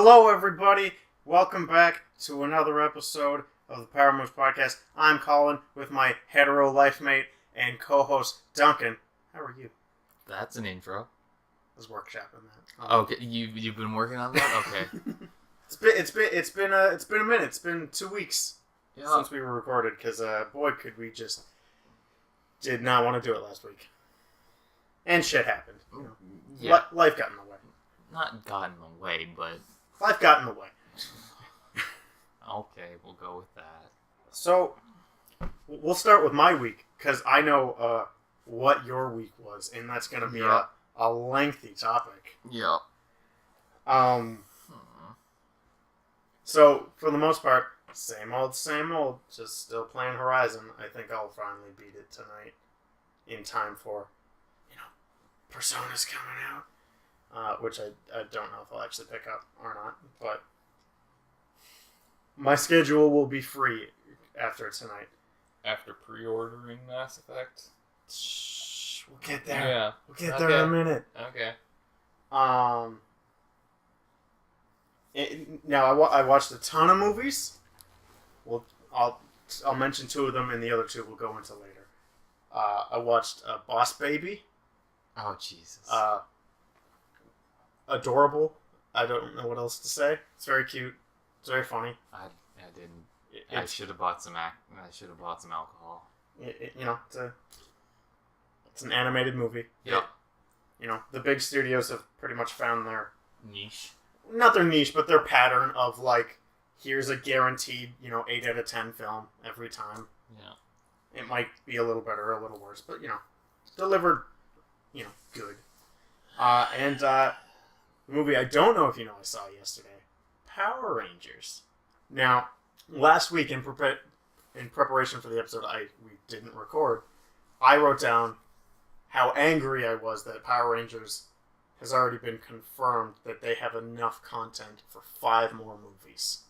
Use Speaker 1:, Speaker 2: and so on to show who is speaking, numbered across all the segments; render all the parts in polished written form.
Speaker 1: Hello, everybody. Welcome back to another episode of the Power Moves Podcast. I'm Colin with my hetero life mate and co-host Duncan. How are you?
Speaker 2: That's an intro.
Speaker 1: I was workshopping that.
Speaker 2: Okay, you've been working on that. Okay.
Speaker 1: It's been a minute. It's been 2 weeks since we were recorded because boy, could we just did not want to do it last week. And shit happened. You know.
Speaker 2: Yeah.
Speaker 1: Life got in the way.
Speaker 2: Not got in the way, but
Speaker 1: Life got in the way.
Speaker 2: okay, we'll go with that.
Speaker 1: So, we'll start with my week, because I know what your week was, and that's going to be a lengthy topic.
Speaker 2: Yeah.
Speaker 1: So, for the most part, same old, just still playing Horizon. I think I'll finally beat it tonight in time for, Persona's coming out. Which I don't know if I'll actually pick up or not, but my schedule will be free after tonight.
Speaker 3: After pre-ordering Mass Effect?
Speaker 1: Shh, we'll get there.
Speaker 3: Yeah.
Speaker 1: We'll get there in a minute.
Speaker 3: Okay.
Speaker 1: Now, I watched a ton of movies. I'll mention two of them, and the other two we'll go into later. I watched Boss Baby.
Speaker 2: Oh, Jesus.
Speaker 1: Adorable. I don't know what else to say. It's very cute. It's very funny.
Speaker 2: I didn't. I should have bought some alcohol.
Speaker 1: It's an animated movie.
Speaker 2: Yep.
Speaker 1: The big studios have pretty much found their
Speaker 2: Niche.
Speaker 1: Not their niche, but their pattern of here's a guaranteed 8 out of 10 film every time.
Speaker 2: Yeah.
Speaker 1: It might be a little better or a little worse, but delivered good. And the movie I don't know if I saw yesterday, Power Rangers. Now, last week in preparation for the episode we didn't record, I wrote down how angry I was that Power Rangers has already been confirmed that they have enough content for 5 more movies.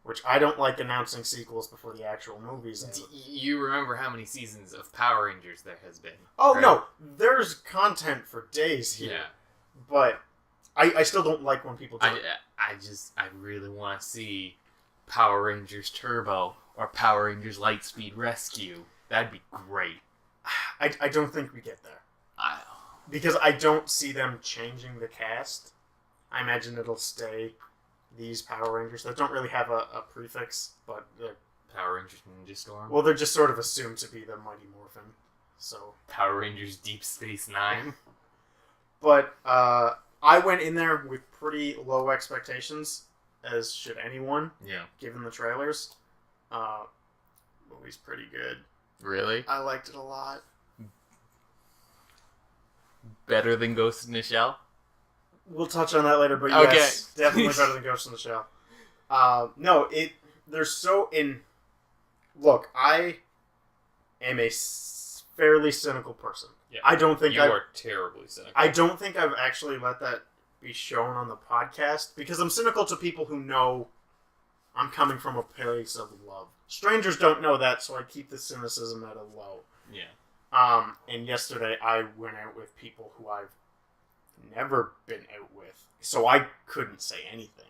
Speaker 1: Which I don't like announcing sequels before the actual movies.
Speaker 2: You remember how many seasons of Power Rangers there has been?
Speaker 1: Oh,
Speaker 2: right?
Speaker 1: No. There's content for days here.
Speaker 2: Yeah.
Speaker 1: But I still don't like when people do it.
Speaker 2: I really want to see Power Rangers Turbo or Power Rangers Lightspeed Rescue. That'd be great.
Speaker 1: I don't think we get there. Because I don't see them changing the cast. I imagine it'll stay these Power Rangers that don't really have a prefix, but
Speaker 2: Power Rangers Ninja Storm.
Speaker 1: Well, they're just sort of assumed to be the Mighty Morphin. So
Speaker 2: Power Rangers Deep Space Nine.
Speaker 1: But I went in there with pretty low expectations, as should anyone.
Speaker 2: Yeah. Given
Speaker 1: the trailers. Movie's pretty good.
Speaker 2: Really?
Speaker 1: I liked it a lot.
Speaker 2: Better than Ghost in the Shell?
Speaker 1: We'll touch on that later, but
Speaker 2: okay.
Speaker 1: Yes, definitely better than Ghost in the Shell. They're so in... Look, I am a fairly cynical person.
Speaker 3: Yeah.
Speaker 1: I don't think
Speaker 3: you are terribly cynical.
Speaker 1: I don't think I've actually let that be shown on the podcast, because I'm cynical to people who know I'm coming from a place of love. Strangers don't know that, so I keep the cynicism at a low.
Speaker 2: Yeah.
Speaker 1: And yesterday I went out with people who I've never been out with, so I couldn't say anything.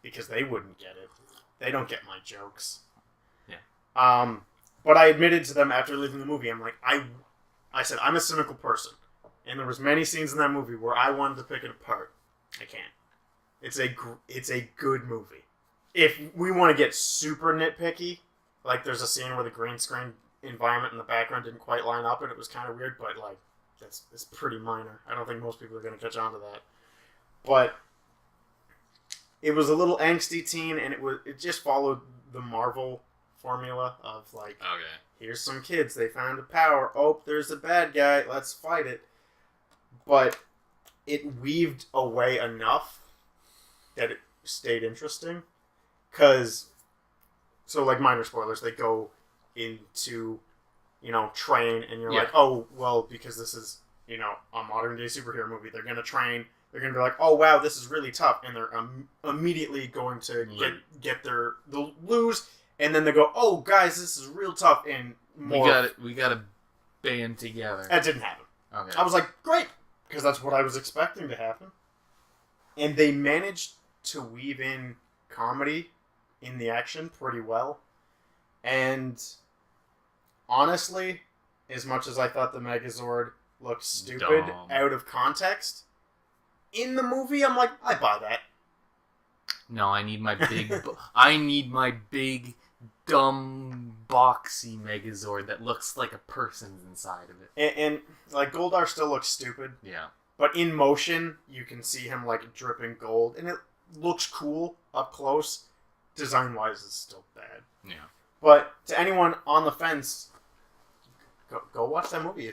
Speaker 1: Because they wouldn't get it. They don't get my jokes.
Speaker 2: Yeah.
Speaker 1: But I admitted to them after leaving the movie, I'm like, I said, I'm a cynical person. And there was many scenes in that movie where I wanted to pick it apart. I can't. It's a good movie. If we want to get super nitpicky, there's a scene where the green screen environment in the background didn't quite line up and it was kind of weird, but it's pretty minor. I don't think most people are going to catch on to that. But it was a little angsty teen, and it just followed the Marvel formula of
Speaker 2: okay,
Speaker 1: here's some kids, they found a power, oh, there's a bad guy, let's fight it. But it weaved away enough that it stayed interesting. Minor spoilers, they go into, train, and you're like, oh, well, because this is, a modern day superhero movie, they're going to train, they're going to be like, oh, wow, this is really tough, and they're immediately going to they'll lose, and then they go, oh, guys, this is real tough, and more.
Speaker 2: We got to band together.
Speaker 1: That didn't happen.
Speaker 2: Okay.
Speaker 1: I was like, great, because that's what I was expecting to happen. And they managed to weave in comedy in the action pretty well. And honestly, as much as I thought the Megazord looked stupid
Speaker 2: Dumb.
Speaker 1: out of context, in the movie, I'm like, I buy that.
Speaker 2: No, I need my big... I need my big, dumb, boxy Megazord that looks like a person's inside of it.
Speaker 1: And like, Goldar still looks stupid.
Speaker 2: Yeah.
Speaker 1: But in motion, you can see him, like, dripping gold. And it looks cool up close. Design-wise, it's still bad.
Speaker 2: Yeah.
Speaker 1: But to anyone on the fence, go watch that movie.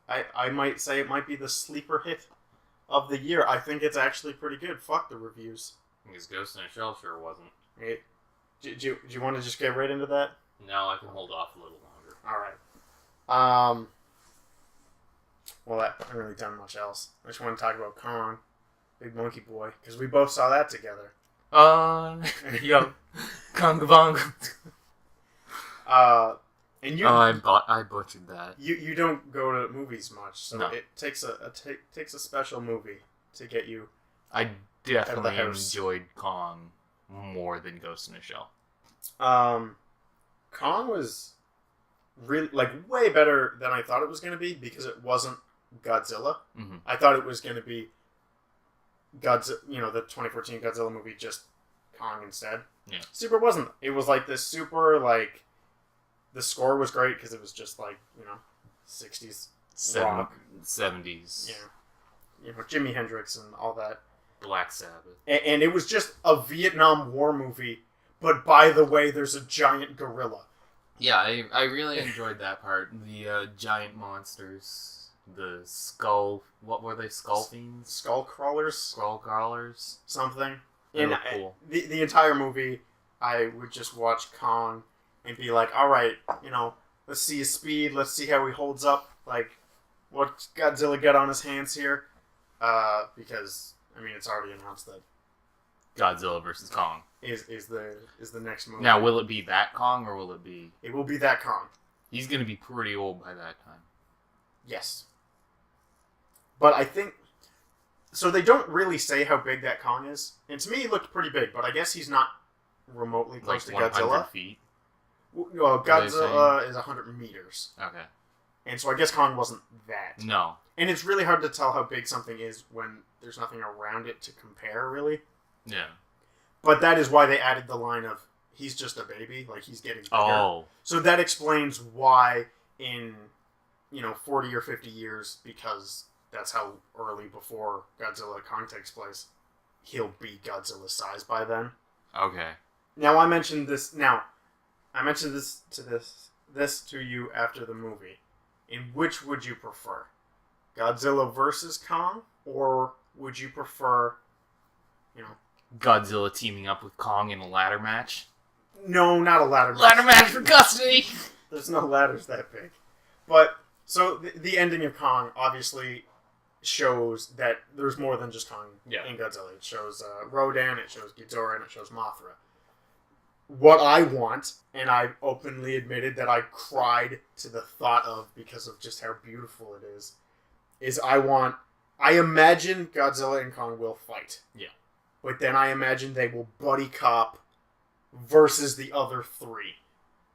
Speaker 1: I might say it might be the sleeper hit of the year. I think it's actually pretty good. Fuck the reviews.
Speaker 3: Because Ghost in a Shell sure wasn't.
Speaker 1: Right? Do you want to just get right into that?
Speaker 3: No, I can hold off a little longer.
Speaker 1: All right. Well, I haven't really done much else. I just want to talk about Kong, Big Monkey Boy, because we both saw that together.
Speaker 2: Yo, Kong Bong.
Speaker 1: And you,
Speaker 2: I butchered that.
Speaker 1: you don't go to movies much, so
Speaker 2: No.
Speaker 1: it takes a special movie to get you.
Speaker 2: I definitely
Speaker 1: house.
Speaker 2: enjoyed Kong more than Ghost in a Shell.
Speaker 1: Kong was really way better than I thought it was going to be because it wasn't Godzilla.
Speaker 2: Mm-hmm.
Speaker 1: I thought it was going to be Godzilla, the 2014 Godzilla movie, just Kong instead.
Speaker 2: Yeah.
Speaker 1: Super wasn't. It was like this super the score was great because it was just 60s rock.
Speaker 2: 70s.
Speaker 1: Yeah. Jimi Hendrix and all that.
Speaker 2: Black Sabbath.
Speaker 1: And it was just a Vietnam War movie, but by the way, there's a giant gorilla.
Speaker 2: Yeah, I really enjoyed that part. The giant monsters, the skull... What were they? Skull fiends?
Speaker 1: Skull crawlers?
Speaker 2: Skull crawlers?
Speaker 1: Something.
Speaker 2: They
Speaker 1: And
Speaker 2: were cool.
Speaker 1: the entire movie, I would just watch Kong and be like, all right, let's see his speed, let's see how he holds up, what Godzilla got on his hands here, because it's already announced that
Speaker 2: Godzilla versus Kong.
Speaker 1: is the next movie.
Speaker 2: Now, will it be that Kong, or will it be...
Speaker 1: It will be that Kong.
Speaker 2: He's going to be pretty old by that time.
Speaker 1: Yes. But I think... So they don't really say how big that Kong is. And to me, he looked pretty big, but I guess he's not remotely close to
Speaker 2: 100
Speaker 1: Godzilla.
Speaker 2: feet?
Speaker 1: Well, Godzilla is 100 meters.
Speaker 2: Okay.
Speaker 1: And so I guess Kong wasn't that.
Speaker 2: No.
Speaker 1: And it's really hard to tell how big something is when there's nothing around it to compare, really.
Speaker 2: Yeah.
Speaker 1: But that is why they added the line of, he's just a baby, he's getting bigger.
Speaker 2: Oh.
Speaker 1: So that explains why in, 40 or 50 years, because that's how early before Godzilla Kong takes place, he'll be Godzilla's size by then.
Speaker 2: Okay.
Speaker 1: Now, I mentioned this to you after the movie. In which would you prefer? Godzilla versus Kong? Or would you prefer,
Speaker 2: Godzilla teaming up with Kong in a ladder match?
Speaker 1: No, not a ladder match.
Speaker 2: Ladder match for custody!
Speaker 1: There's no ladders that big. But, so the ending of Kong obviously shows that there's more than just Kong in Godzilla. It shows Rodan, it shows Ghidorah, and it shows Mothra. What I want, and I've openly admitted that I cried to the thought of because of just how beautiful it is I imagine Godzilla and Kong will fight.
Speaker 2: Yeah.
Speaker 1: But then I imagine they will buddy cop versus the other three.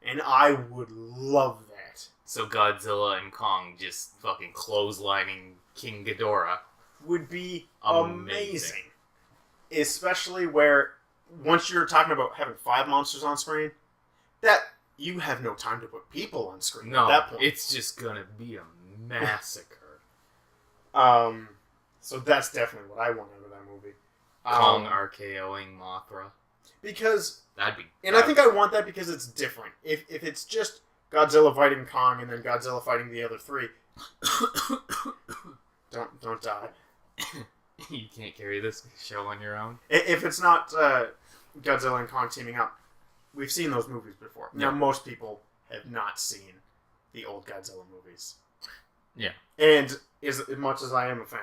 Speaker 1: And I would love that.
Speaker 2: So Godzilla and Kong just fucking clotheslining King Ghidorah.
Speaker 1: Would be amazing. Especially where, once you're talking about having 5 monsters on screen, that you have no time to put people on screen at that point.
Speaker 2: It's just gonna be a massacre.
Speaker 1: So that's definitely what I want out of that movie.
Speaker 2: Kong RKOing Mothra.
Speaker 1: Because...
Speaker 2: That'd be...
Speaker 1: And I think I want that because it's different. If it's just Godzilla fighting Kong and then Godzilla fighting the other 3... don't die.
Speaker 2: You can't carry this show on your own.
Speaker 1: If it's not Godzilla and Kong teaming up, we've seen those movies before.
Speaker 2: Yeah.
Speaker 1: Now, most people have not seen the old Godzilla movies.
Speaker 2: Yeah.
Speaker 1: And as much as I am a fan,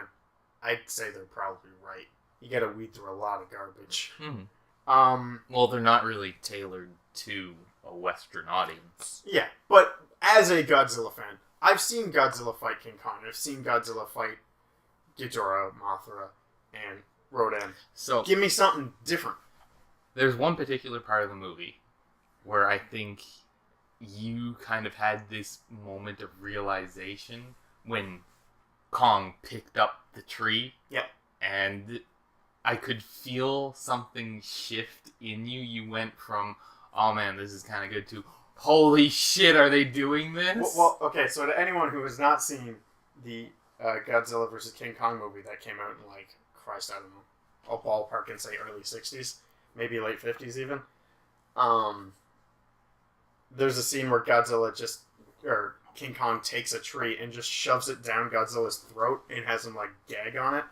Speaker 1: I'd say they're probably right. You gotta weed through a lot of garbage.
Speaker 2: Mm-hmm. Well, they're not really tailored to a Western audience.
Speaker 1: Yeah, but as a Godzilla fan, I've seen Godzilla fight King Kong. I've seen Godzilla fight Ghidorah, Mothra, and wrote in.
Speaker 2: So
Speaker 1: Give me something different.
Speaker 2: there's one particular part of the movie where I think you kind of had this moment of realization when Kong picked up the tree.
Speaker 1: Yep.
Speaker 2: And I could feel something shift in you. You went from, oh man, this is kind of good, to, holy shit, are they doing this?
Speaker 1: Well, okay, so to anyone who has not seen the Godzilla vs. King Kong movie that came out in, like, Christ, I don't know, I'll ballpark and say early 60s, maybe late 50s even. There's a scene where King Kong takes a tree and just shoves it down Godzilla's throat and has him, like, gag on it.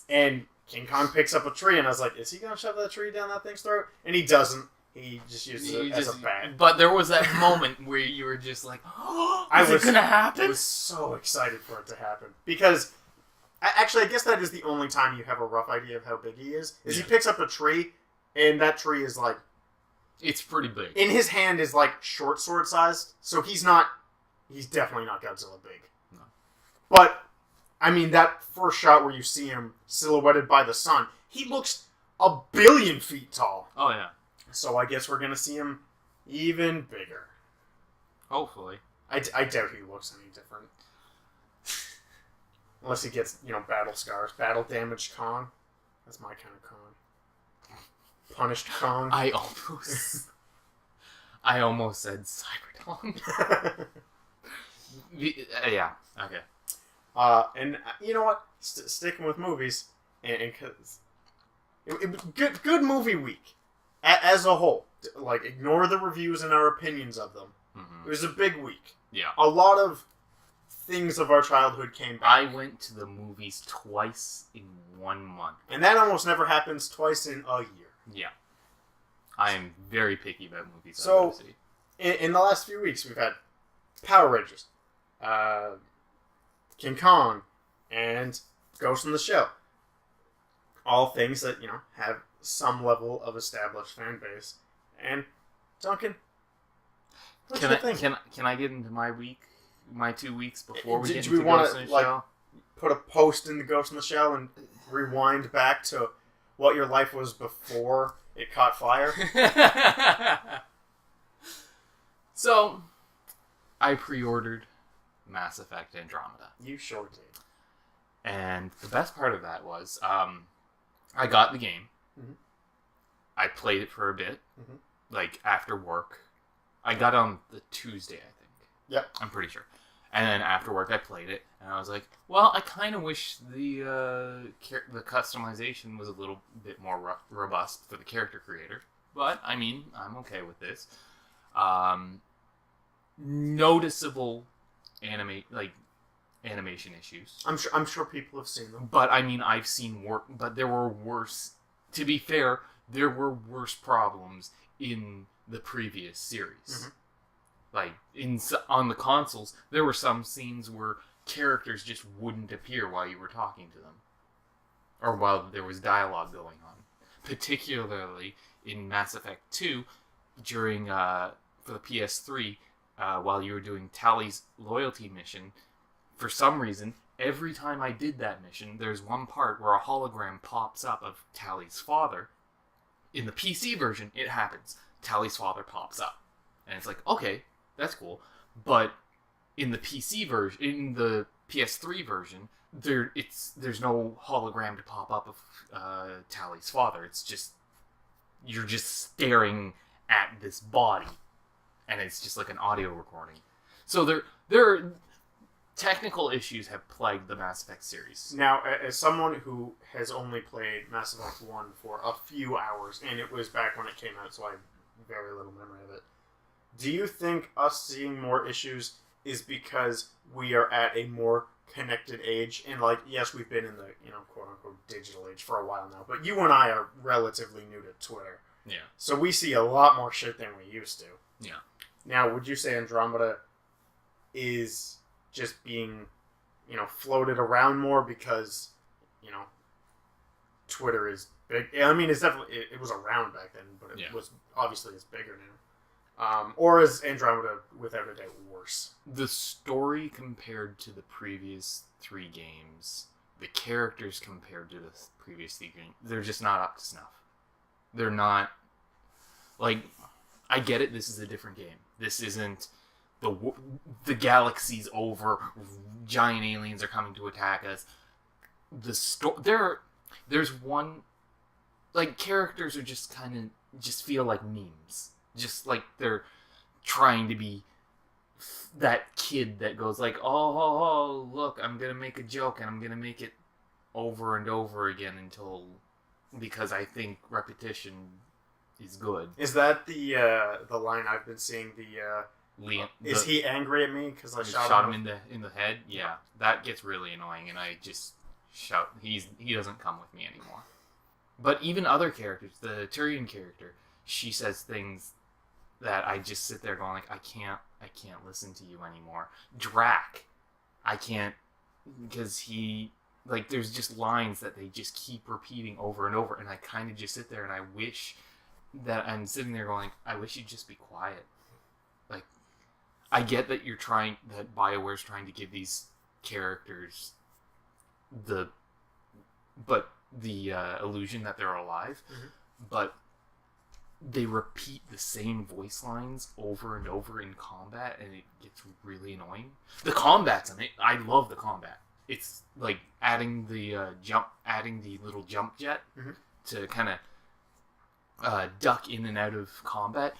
Speaker 1: And King Kong picks up a tree, and I was like, is he going to shove that tree down that thing's throat? And he doesn't. He just uses it as a bat.
Speaker 2: But there was that moment where you were just like, oh, is it going to happen?
Speaker 1: I was so excited for it to happen. Because, actually, I guess that is the only time you have a rough idea of how big he is. He picks up a tree, and that tree is, like...
Speaker 2: It's pretty big.
Speaker 1: In his hand is, like, short sword sized. So he's definitely not Godzilla big.
Speaker 2: No.
Speaker 1: But, I mean, that first shot where you see him silhouetted by the sun, he looks 1 billion feet tall.
Speaker 2: Oh, yeah.
Speaker 1: So I guess we're going to see him even bigger.
Speaker 2: Hopefully.
Speaker 1: I doubt he looks any different. Unless he gets, battle scars. Battle damaged Kong. That's my kind of Kong. Punished Kong.
Speaker 2: I almost said Cybertron. Yeah, okay.
Speaker 1: And you know what? Sticking with movies, and cause it was good movie week as a whole. Like, ignore the reviews and our opinions of them.
Speaker 2: Mm-hmm.
Speaker 1: It was a big week.
Speaker 2: Yeah.
Speaker 1: A lot of things of our childhood came back.
Speaker 2: I went to the movies twice in 1 month.
Speaker 1: And that almost never happens twice in a year.
Speaker 2: Yeah. I am very picky about movies.
Speaker 1: So, in the last few weeks, we've had Power Rangers, King Kong, and Ghost in the Shell. All things that, have some level of established fan base. And, Duncan, what do you think?
Speaker 2: Can I get into my 2 weeks before we get
Speaker 1: Do
Speaker 2: into
Speaker 1: we want
Speaker 2: Ghost
Speaker 1: to,
Speaker 2: in the
Speaker 1: like,
Speaker 2: Shell?
Speaker 1: put a post in the Ghost in the Shell and rewind back to what your life was before it caught fire?
Speaker 2: So, I pre-ordered Mass Effect Andromeda.
Speaker 1: You sure did.
Speaker 2: And the best part of that was, I got the game.
Speaker 1: Mm-hmm.
Speaker 2: I played it for a bit,
Speaker 1: Mm-hmm.
Speaker 2: like after work. I got it on the Tuesday, I think.
Speaker 1: Yep.
Speaker 2: I'm pretty sure. And then after work, I played it, and I was like, well, I kind of wish the customization was a little bit more robust for the character creator. But, I mean, I'm okay with this. Noticeable animation issues.
Speaker 1: I'm sure people have seen them.
Speaker 2: But, I mean, I've seen but there were worse... To be fair, there were worse problems in the previous series. Mm-hmm. Like, on the consoles, there were some scenes where characters just wouldn't appear while you were talking to them. Or while there was dialogue going on. Particularly in Mass Effect 2, during, for the PS3, while you were doing Tally's loyalty mission, for some reason, every time I did that mission, there's one part where a hologram pops up of Tally's father. In the PC version, it happens. Tally's father pops up. And it's like, okay, that's cool. But in the PC version, in the PS3 version, there's no hologram to pop up of Tally's father. It's just, you're just staring at this body. And it's just like an audio recording. So there are technical issues have plagued the Mass Effect series.
Speaker 1: Now, as someone who has only played Mass Effect 1 for a few hours, and it was back when it came out, so I have very little memory of it, do you think us seeing more issues is because we are at a more connected age? And, like, yes, we've been in the, quote-unquote digital age for a while now, but you and I are relatively new to Twitter.
Speaker 2: Yeah.
Speaker 1: So we see a lot more shit than we used to.
Speaker 2: Yeah.
Speaker 1: Now, would you say Andromeda is just being, floated around more because, Twitter is big? I mean, it's definitely, it was around back then, but it was obviously it's bigger now. Or is Andromeda, without a doubt, worse?
Speaker 2: The story compared to the previous 3 games the characters compared to the previous game, they're just not up to snuff. They're not, like, I get it, this is a different game. This isn't the galaxy's over, giant aliens are coming to attack us. There's one, like, characters are just kind of, just feel like memes. Just like they're trying to be that kid that goes like, oh, look, I'm going to make a joke and I'm going to make it over and over again because I think repetition is good.
Speaker 1: Is that the line I've been seeing? Is he angry at me because I shot him
Speaker 2: in the head? Yeah, that gets really annoying, and I just shout. He doesn't come with me anymore. But even other characters, the Tyrion character, she says things that I just sit there going like, I can't listen to you anymore. Drac, I can't, because there's just lines that they just keep repeating over and over, and I kind of just sit there and I wish that I'm sitting there going, I wish you'd just be quiet. Like, I get that that BioWare's trying to give these characters the illusion that they're alive, but they repeat the same voice lines over and over in combat, and it gets really annoying. The combat's on it. I love the combat. It's like adding the little jump jet to kind of duck in and out of combat.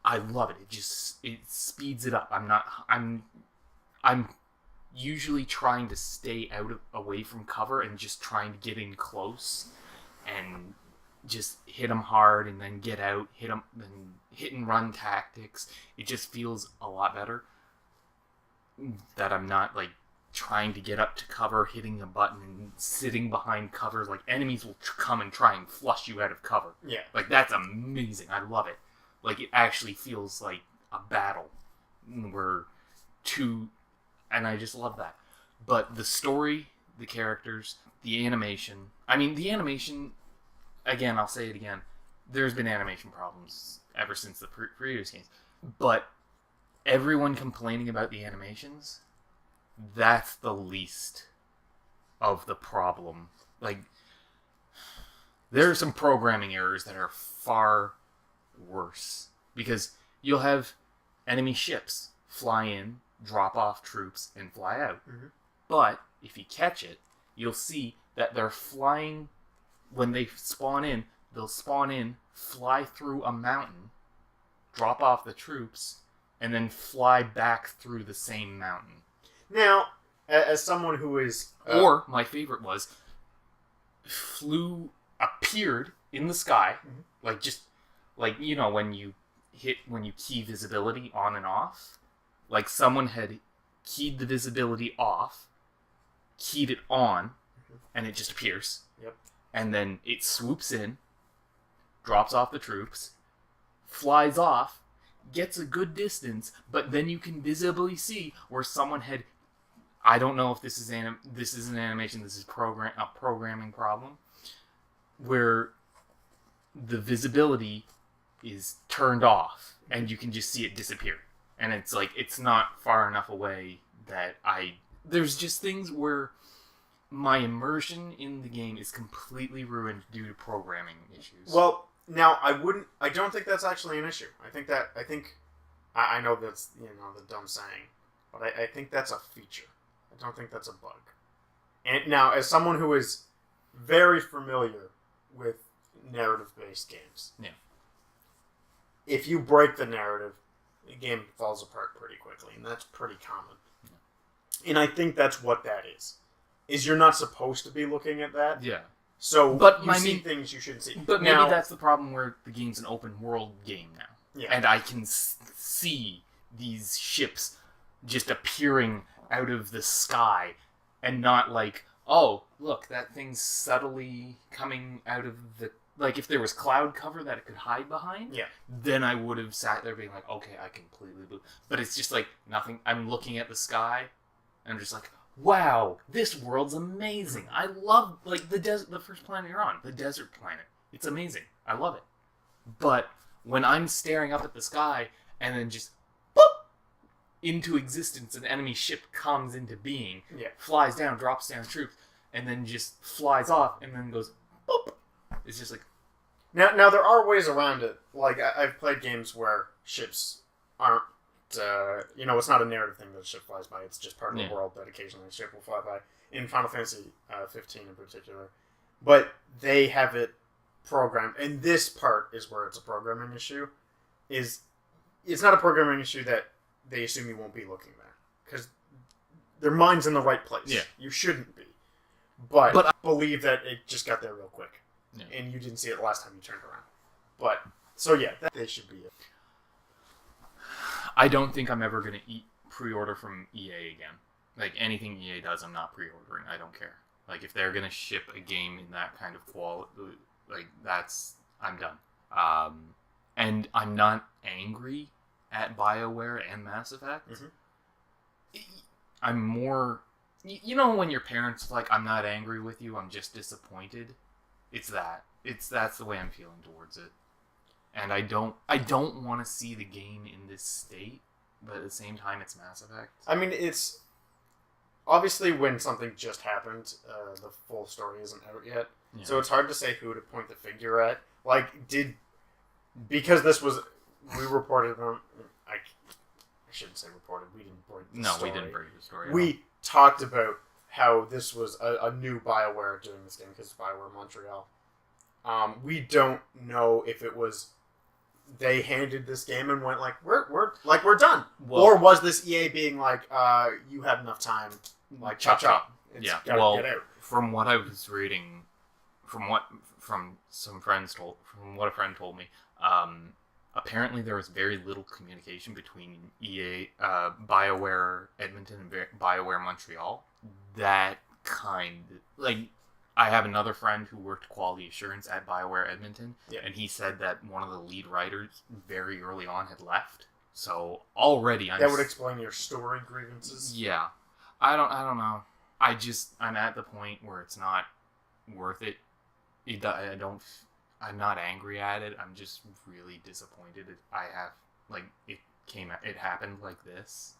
Speaker 2: I love it. It speeds it up. I'm usually trying to stay away from cover and just trying to get in close and just hit them hard and then get out, hit and run tactics. It just feels a lot better that I'm not like trying to get up to cover, hitting a button and sitting behind cover. Like, enemies will come and try and flush you out of cover.
Speaker 1: Yeah.
Speaker 2: Like, that's amazing. I love it. Like, it actually feels like a battle and I just love that. But the story, the characters, the animation, again, I'll say it again, there's been animation problems ever since the previous games. But everyone complaining about the animations, that's the least of the problem. Like, there are some programming errors that are far worse. Because you'll have enemy ships fly in, drop off troops, and fly out. But if you catch it, you'll see that they're flying. When they spawn in, they'll spawn in, fly through a mountain, drop off the troops, and then fly back through the same mountain. Now,
Speaker 1: as someone who is...
Speaker 2: Or, my favorite was, appeared in the sky, like, you know, when you key visibility on and off, like someone had keyed the visibility off, keyed it on, and it just appears.
Speaker 1: Yep.
Speaker 2: And then it swoops in, drops off the troops, flies off, gets a good distance, but then you can visibly see where someone had... I don't know if this is an animation, this is a programming problem, where the visibility is turned off, and you can just see it disappear. And it's like, it's not far enough away that there's just things where my immersion in the game is completely ruined due to programming issues.
Speaker 1: Well, now, I don't think that's actually an issue. I know that's, you know, the dumb saying, but I think that's a feature. I don't think that's a bug. And now, as someone who is very familiar with narrative-based games,
Speaker 2: yeah,
Speaker 1: if you break the narrative, the game falls apart pretty quickly, and that's pretty common. Yeah. And I think that's what that is you're not supposed to be looking at that.
Speaker 2: Yeah.
Speaker 1: So you see things you shouldn't see.
Speaker 2: But maybe that's the problem where the game's an open world game now.
Speaker 1: Yeah.
Speaker 2: And I can see these ships just appearing out of the sky and not like, oh, look, that thing's subtly coming out of the... Like, if there was cloud cover that it could hide behind,
Speaker 1: yeah,
Speaker 2: then I would have sat there being like, okay, I completely blew. But it's just like, nothing. I'm looking at the sky, and I'm just like, wow, this world's amazing. I love, like, the first planet you're on, the desert planet. It's amazing. I love it. But when I'm staring up at the sky, and then just, boop, into existence, an enemy ship comes into being,
Speaker 1: yeah,
Speaker 2: flies down, drops down troops, and then just flies off, and then goes boop. It's just like
Speaker 1: Now there are ways around it. Like I've played games where ships aren't. It's not a narrative thing that a ship flies by. It's just part of the world that occasionally a ship will fly by. In Final Fantasy 15 in particular, but they have it programmed, and this part is where it's a programming issue. It's not a programming issue that they assume you won't be looking there because their mind's in the right place.
Speaker 2: Yeah,
Speaker 1: you shouldn't be, but I believe that it just got there real quick, and you didn't see it last time you turned around. But so yeah, they should be it.
Speaker 2: I don't think I'm ever going to pre-order from EA again. Like, anything EA does, I'm not pre-ordering. I don't care. Like, if they're going to ship a game in that kind of quality, like, I'm done. And I'm not angry at BioWare and Mass Effect. Mm-hmm. I'm more... when your parents like, I'm not angry with you, I'm just disappointed? It's that. That's the way I'm feeling towards it. And I don't want to see the game in this state, but at the same time, it's Mass Effect. I mean,
Speaker 1: it's... Obviously, when something just happened, the full story isn't out yet. Yeah. So it's hard to say who to point the finger at. Like, because this was... We reported on... I shouldn't say reported. We didn't break the story.
Speaker 2: No, we didn't break the story.
Speaker 1: We talked about how this was a new BioWare doing this game, because it's BioWare Montreal. We don't know if it was... They handed this game and went like, we're done. Well, or was this EA being like, you had enough time, like chop.
Speaker 2: Yeah. Well, get out. From what I was reading, from what a friend told me, apparently there was very little communication between EA, BioWare Edmonton and BioWare Montreal. That I have another friend who worked quality assurance at BioWare Edmonton, and he said that one of the lead writers very early on had left. So already,
Speaker 1: that would explain your story grievances.
Speaker 2: Yeah, I don't know. I'm at the point where it's not worth it. I'm not angry at it. I'm just really disappointed. It happened like this.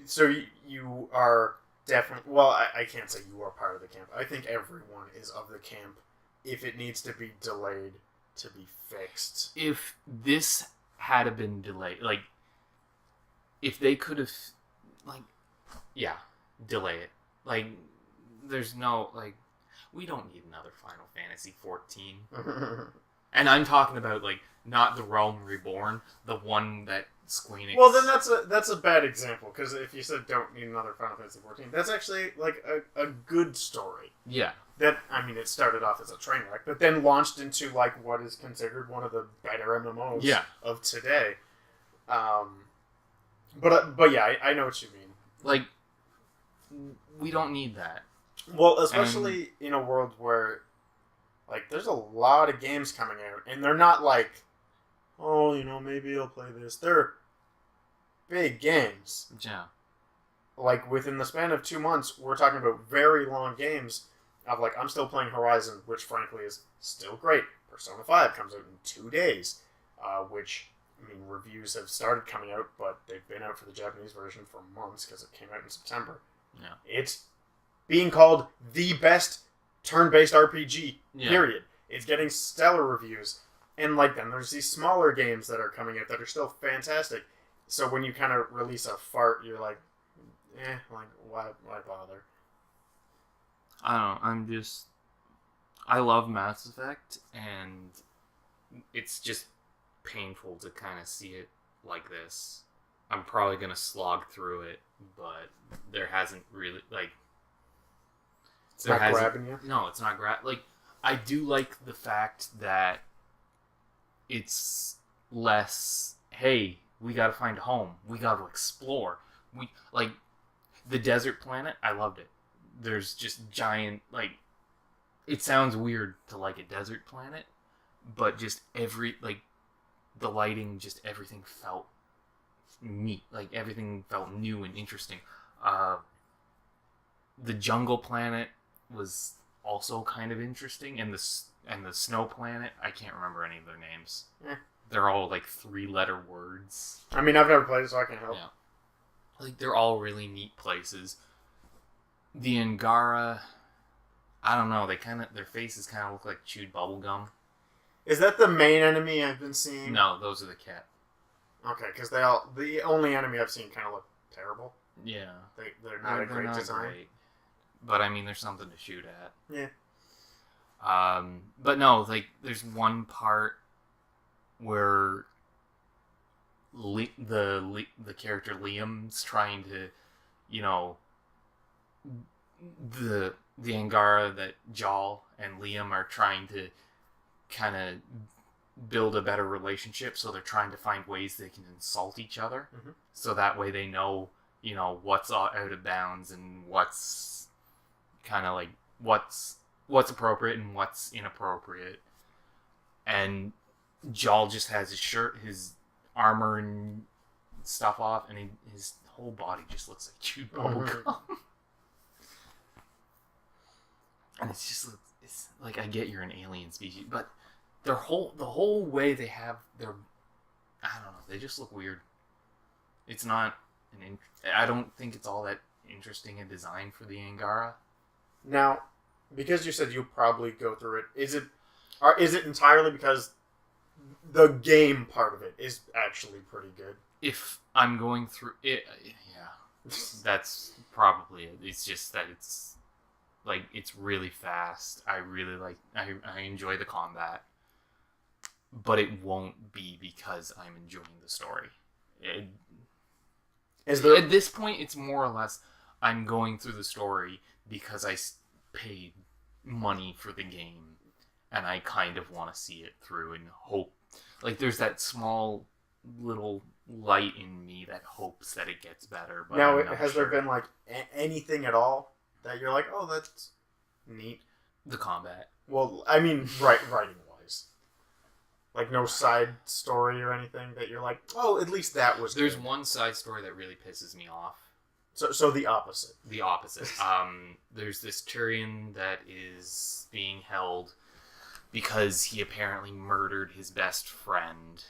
Speaker 1: So you are. Definitely. Well, I can't say you are part of the camp. I think everyone is of the camp. If it needs to be delayed to be fixed.
Speaker 2: If this had been delayed, if they could have, delay it. There's no, we don't need another Final Fantasy 14. And I'm talking about, not the Realm Reborn, the one that Squeenix...
Speaker 1: Well, then that's a bad example, because if you said don't need another Final Fantasy 14, that's actually, a good story.
Speaker 2: Yeah.
Speaker 1: That, it started off as a train wreck, but then launched into, what is considered one of the better MMOs of today. But yeah, I know what you mean.
Speaker 2: We don't need that.
Speaker 1: Well, especially in a world where, there's a lot of games coming out, and they're not maybe I'll play this. They're big games.
Speaker 2: Yeah.
Speaker 1: Within the span of 2 months, we're talking about very long games of, I'm still playing Horizon, which, frankly, is still great. Persona 5 comes out in 2 days, which, reviews have started coming out, but they've been out for the Japanese version for months, because it came out in September.
Speaker 2: Yeah.
Speaker 1: It's being called the best turn-based RPG, period. It's getting stellar reviews. And then there's these smaller games that are coming out that are still fantastic. So when you kind of release a fart, you're like, why bother?
Speaker 2: I don't know. I love Mass Effect, and it's just painful to kind of see it like this. I'm probably going to slog through it, but there hasn't really,
Speaker 1: It's not grabbing you?
Speaker 2: No, it's not I do like the fact that it's less, hey, we gotta find a home. We gotta explore. The desert planet, I loved it. There's just giant, it sounds weird to like a desert planet, but just the lighting, just everything felt neat. Everything felt new and interesting. The jungle planet was also kind of interesting, and the snow planet, I can't remember any of their names. They're all 3-letter words.
Speaker 1: I've never played it, so I can't help.
Speaker 2: Yeah. They're all really neat places. The Angara, I don't know. Their faces kind of look like chewed bubble gum.
Speaker 1: Is that the main enemy I've been seeing?
Speaker 2: No, those are the cat.
Speaker 1: Okay, because the only enemy I've seen kind of look terrible.
Speaker 2: Yeah.
Speaker 1: They're not a great design.
Speaker 2: Great. But I mean, there's something to shoot at.
Speaker 1: Yeah.
Speaker 2: But no, like there's one part where the character Liam's trying to, you know, the Angara that Jal and Liam are trying to kind of build a better relationship, so they're trying to find ways they can insult each other, so that way they know, you know, what's out of bounds and what's kind of like what's appropriate and what's inappropriate. And Jal just has his armor and stuff off, and his whole body just looks like chewed bubble gum. And it's like, I get you're an alien species, but the whole way they have their, I don't know, they just look weird. It's not I don't think it's all that interesting a design for the Angara.
Speaker 1: Now, because you said you'll probably go through it, is it entirely because the game part of it is actually pretty good?
Speaker 2: If I'm going through it, yeah, that's probably it. It's just that it's really fast. I really I enjoy the combat, but it won't be because I'm enjoying the story. At this point, it's more or less I'm going through the story because I paid money for the game, and I kind of want to see it through and hope. Like, there's that small little light in me that hopes that it gets better. But
Speaker 1: now, has there been like anything at all that you're like, oh, that's neat?
Speaker 2: The combat.
Speaker 1: Well, I mean, writing wise, like no side story or anything that you're like, oh, at least that was.
Speaker 2: There's
Speaker 1: good.
Speaker 2: one side story that really pisses me off.
Speaker 1: So the opposite.
Speaker 2: The opposite. There's this Turian that is being held because he apparently murdered his best friend.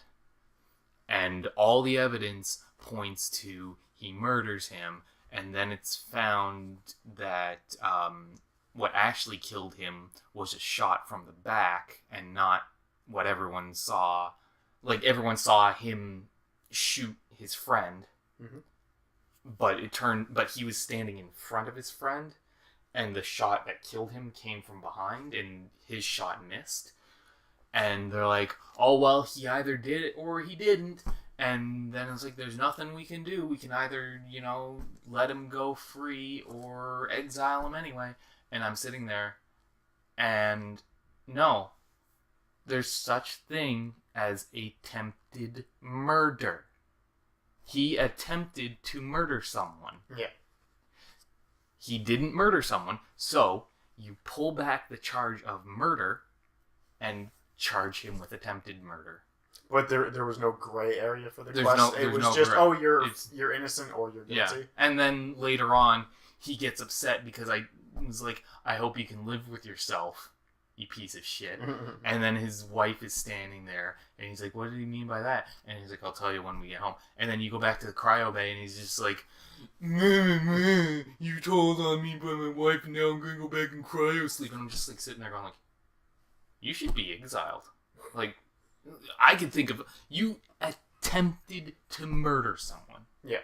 Speaker 2: And all the evidence points to he murders him, and then it's found that what actually killed him was a shot from the back and not what everyone saw. Like, everyone saw him shoot his friend. Mm-hmm. But he was standing in front of his friend, and the shot that killed him came from behind, and his shot missed. And they're like, oh, well, he either did it or he didn't. And then it's like, there's nothing we can do. We can either, you know, let him go free or exile him anyway. And I'm sitting there, and no, there's such thing as attempted murder. He attempted to murder someone.
Speaker 1: Yeah.
Speaker 2: He didn't murder someone, so you pull back the charge of murder and charge him with attempted murder.
Speaker 1: But there was no gray area for the quest. It was just, you're innocent or you're guilty.
Speaker 2: Yeah. And then later on, he gets upset because I was like, I hope you can live with yourself, you piece of shit. And then his wife is standing there, and he's like, what did he mean by that? And he's like, I'll tell you when we get home. And then you go back to the cryo bay, and he's just like, you told on me by my wife, and now I'm going to go back and cryo sleep. And I'm just like sitting there going like, you should be exiled. Like, I could think of, you attempted to murder someone.
Speaker 1: Yeah.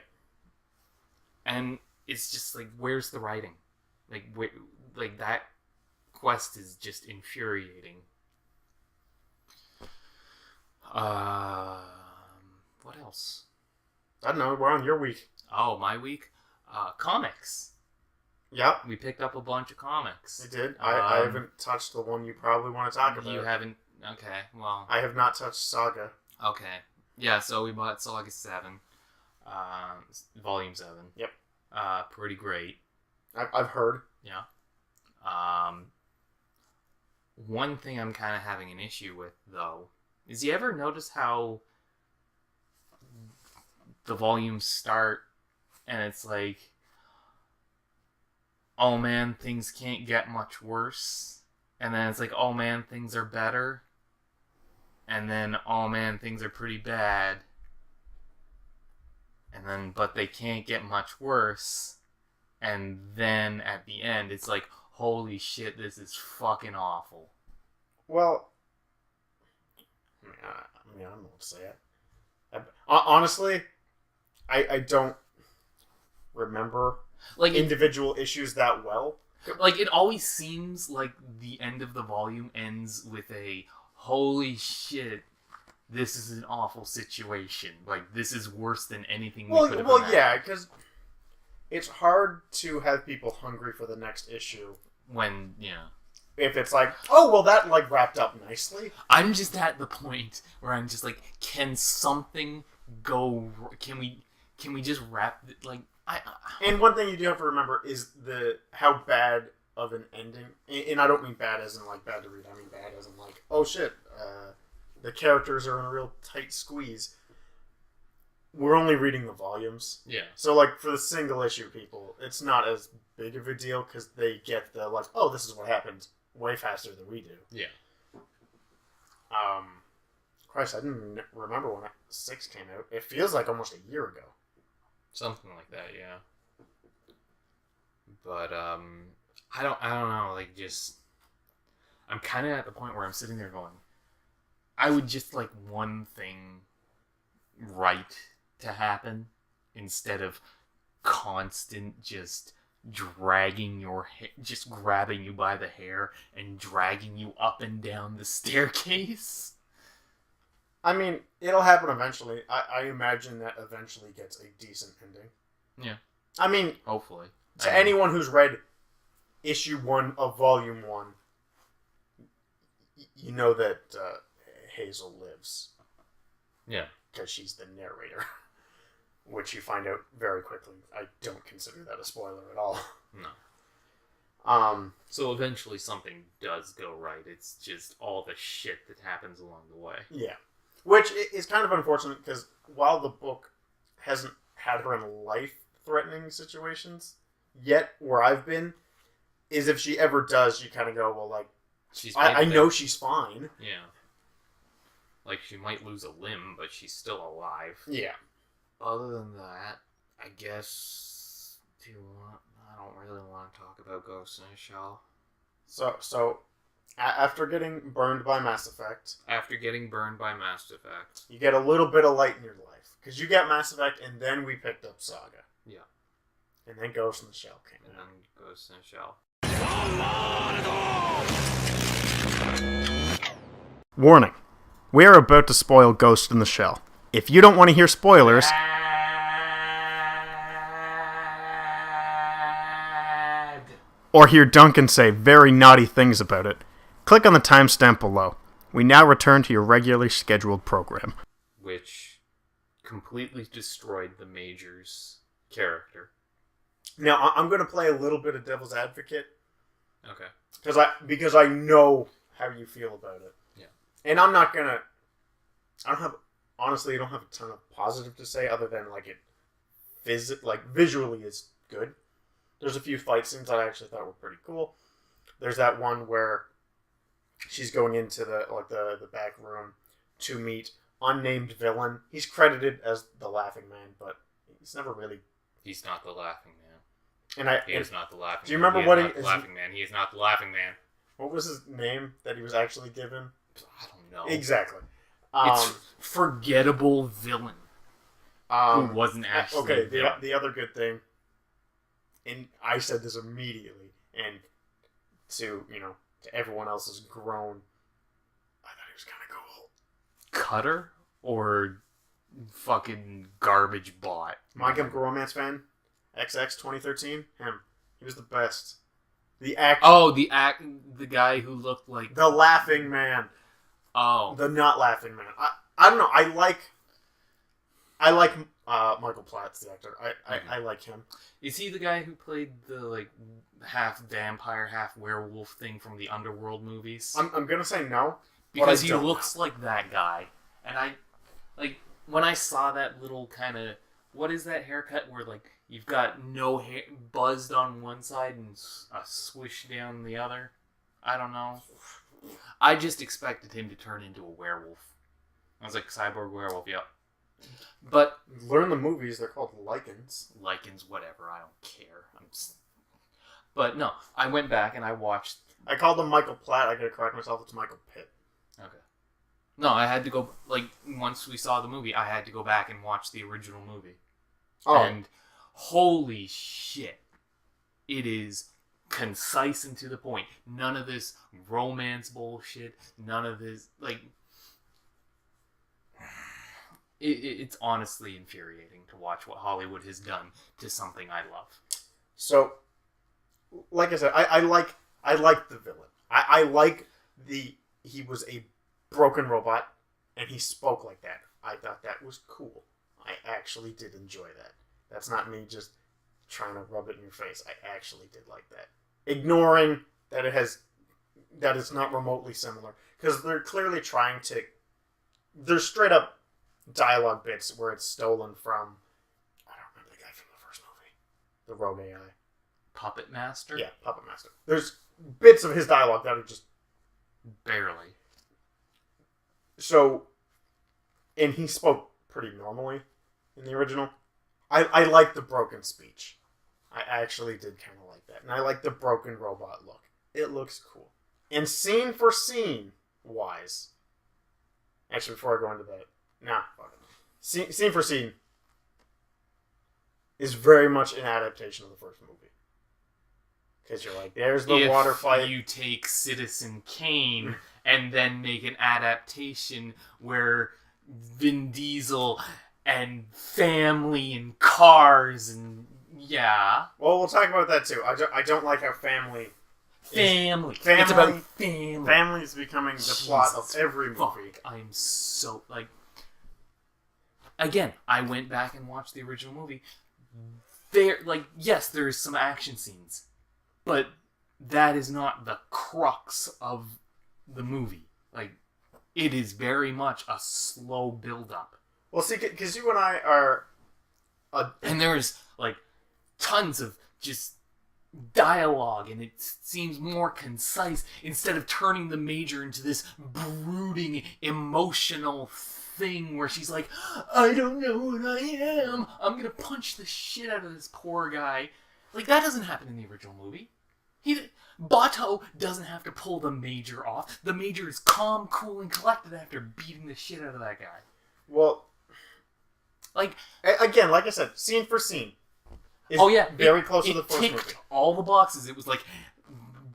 Speaker 2: And it's just like, where's the writing? Like that quest is just infuriating. What else?
Speaker 1: I don't know. We're on your week.
Speaker 2: Oh, my week? Comics.
Speaker 1: Yep.
Speaker 2: We picked up a bunch of comics.
Speaker 1: I did. I haven't touched the one you probably want to talk about.
Speaker 2: You haven't? Okay, well.
Speaker 1: I have not touched Saga.
Speaker 2: Okay. Yeah, so we bought Saga 7. Volume 7.
Speaker 1: Yep.
Speaker 2: Pretty great.
Speaker 1: I've heard.
Speaker 2: Yeah. One thing I'm kind of having an issue with, though, is you ever notice how the volumes start and it's like, oh man, things can't get much worse. And then it's like, oh man, things are better. And then, oh man, things are pretty bad. And then, but they can't get much worse. And then at the end, it's like, holy shit, this is fucking awful.
Speaker 1: Well, I don't know what to say. Honestly, I don't remember
Speaker 2: Like
Speaker 1: individual issues that well.
Speaker 2: Like, it always seems like the end of the volume ends with a, holy shit, this is an awful situation. Like, this is worse than anything we could have imagined.
Speaker 1: Yeah, because it's hard to have people hungry for the next issue.
Speaker 2: When, yeah.
Speaker 1: If it's like, oh, well, that, like, wrapped up nicely.
Speaker 2: I'm just at the point where I'm just like, can something go... Can we just wrap... Like,
Speaker 1: And one thing you do have to remember is how bad of an ending, and I don't mean bad as in like bad to read, I mean bad as in like, oh shit, the characters are in a real tight squeeze. We're only reading the volumes.
Speaker 2: Yeah.
Speaker 1: So like for the single issue people, it's not as big of a deal because they get the like, oh, this is what happened way faster than we do.
Speaker 2: Yeah.
Speaker 1: Christ, I didn't remember when 6 came out. It feels like almost a year ago.
Speaker 2: Something like that, yeah. But I don't know, like, just I'm kind of at the point where I'm sitting there going, I would just like one thing right to happen instead of constant just dragging your just grabbing you by the hair and dragging you up and down the staircase.
Speaker 1: I mean, it'll happen eventually. I imagine that eventually gets a decent ending.
Speaker 2: Yeah.
Speaker 1: I mean,
Speaker 2: hopefully.
Speaker 1: To anyone who's read issue 1 of volume 1, you know that Hazel lives.
Speaker 2: Yeah.
Speaker 1: Because she's the narrator. Which you find out very quickly. I don't consider that a spoiler at all.
Speaker 2: No. So eventually something does go right. It's just all the shit that happens along the way.
Speaker 1: Yeah. Which is kind of unfortunate because while the book hasn't had her in life-threatening situations yet, where I've been, is if she ever does, you kind of go, well, like, I know she's fine.
Speaker 2: Yeah. Like, she might lose a limb, but she's still alive.
Speaker 1: Yeah.
Speaker 2: Other than that, I guess... I don't really want to talk about Ghost in a Shell.
Speaker 1: So after getting burned by Mass Effect... You get a little bit of light in your life. Because you got Mass Effect, and then we picked up Saga.
Speaker 2: Yeah.
Speaker 1: And then Ghost in the Shell came
Speaker 2: out. And then Ghost in the Shell.
Speaker 1: Warning. We are about to spoil Ghost in the Shell. If you don't want to hear spoilers... or hear Duncan say very naughty things about it, click on the timestamp below. We now return to your regularly scheduled program.
Speaker 2: Which completely destroyed the Major's character.
Speaker 1: Now, I'm going to play a little bit of devil's advocate.
Speaker 2: Okay.
Speaker 1: Because I know how you feel about it.
Speaker 2: Yeah.
Speaker 1: And I'm not going to... Honestly, I don't have a ton of positive to say other than, like, visually is good. There's a few fight scenes that I actually thought were pretty cool. There's that one where she's going into the back room to meet unnamed villain. He's credited as the Laughing Man, but he's never really...
Speaker 2: He's not the Laughing Man.
Speaker 1: He is
Speaker 2: not the Laughing Man.
Speaker 1: Do you remember what he is?
Speaker 2: Laughing Man. He is not the Laughing Man.
Speaker 1: What was his name that he was actually given?
Speaker 2: I don't know.
Speaker 1: Exactly.
Speaker 2: It's forgettable villain. Who wasn't actually...
Speaker 1: Okay, the other good thing, and I said this immediately, and to everyone else's groan, I thought he was kind of cool.
Speaker 2: Cutter or fucking garbage bot?
Speaker 1: My Chemical Romance fan, XX 2013, him. He was the best. The guy who looked like... The Laughing Man.
Speaker 2: Oh.
Speaker 1: The not Laughing Man. I don't know, I like Michael Platt's the actor. I like him.
Speaker 2: Is he the guy who played the half vampire, half werewolf thing from the Underworld movies?
Speaker 1: I'm gonna say no.
Speaker 2: Because he looks like that guy. And when I saw that little kind of... What is that haircut where you've got no hair buzzed on one side and a swish down the other? I don't know. I just expected him to turn into a werewolf. I was like, cyborg werewolf, yep. But
Speaker 1: learn the movies. They're called lichens.
Speaker 2: Lichens, whatever. I don't care. But no, I went back and I watched.
Speaker 1: I called him Michael Platt. I gotta correct myself. It's Michael Pitt.
Speaker 2: Okay. No, I had to go, like, once we saw the movie, I had to go back and watch the original movie.
Speaker 1: Oh.
Speaker 2: And holy shit. It is concise and to the point. None of this romance bullshit. None of this, like... It's honestly infuriating to watch what Hollywood has done to something I love.
Speaker 1: So, like I said, I like the villain. I like he was a broken robot, and he spoke like that. I thought that was cool. I actually did enjoy that. That's not me just trying to rub it in your face. I actually did like that. Ignoring that it's not remotely similar, because they're clearly trying to. There's straight up dialogue bits where it's stolen from. I don't remember the guy from the first movie, the rogue AI.
Speaker 2: Puppet Master?
Speaker 1: Yeah, Puppet Master. There's bits of his dialogue that are just
Speaker 2: barely.
Speaker 1: So, and he spoke pretty normally in the original. I like the broken speech. I actually did kind of like that. And I like the broken robot look. It looks cool. And scene for scene wise, actually before I go into that, fuck it. Scene for scene is very much an adaptation of the first movie. Because you're like, there's the water fight.
Speaker 2: You take Citizen Kane and then make an adaptation where Vin Diesel and family and cars and yeah.
Speaker 1: Well, we'll talk about that too. I don't like how family.
Speaker 2: Family.
Speaker 1: It's
Speaker 2: about family.
Speaker 1: Family is becoming the plot of every movie.
Speaker 2: I'm so like. Again, I went back and watched the original movie. Yes, there is some action scenes. But that is not the crux of the movie. Like, it is very much a slow build-up.
Speaker 1: Well, see, because you and I are...
Speaker 2: And there's, like, tons of just dialogue, and it seems more concise, instead of turning the Major into this brooding, emotional thing where she's like, I don't know what I am. I'm gonna punch the shit out of this poor guy. Like, that doesn't happen in the original movie. Bato doesn't have to pull the Major off. The Major is calm, cool, and collected after beating the shit out of that guy.
Speaker 1: Well,
Speaker 2: like...
Speaker 1: Again, like I said, scene for scene. Very close to the first movie. It ticked
Speaker 2: all the boxes. It was like,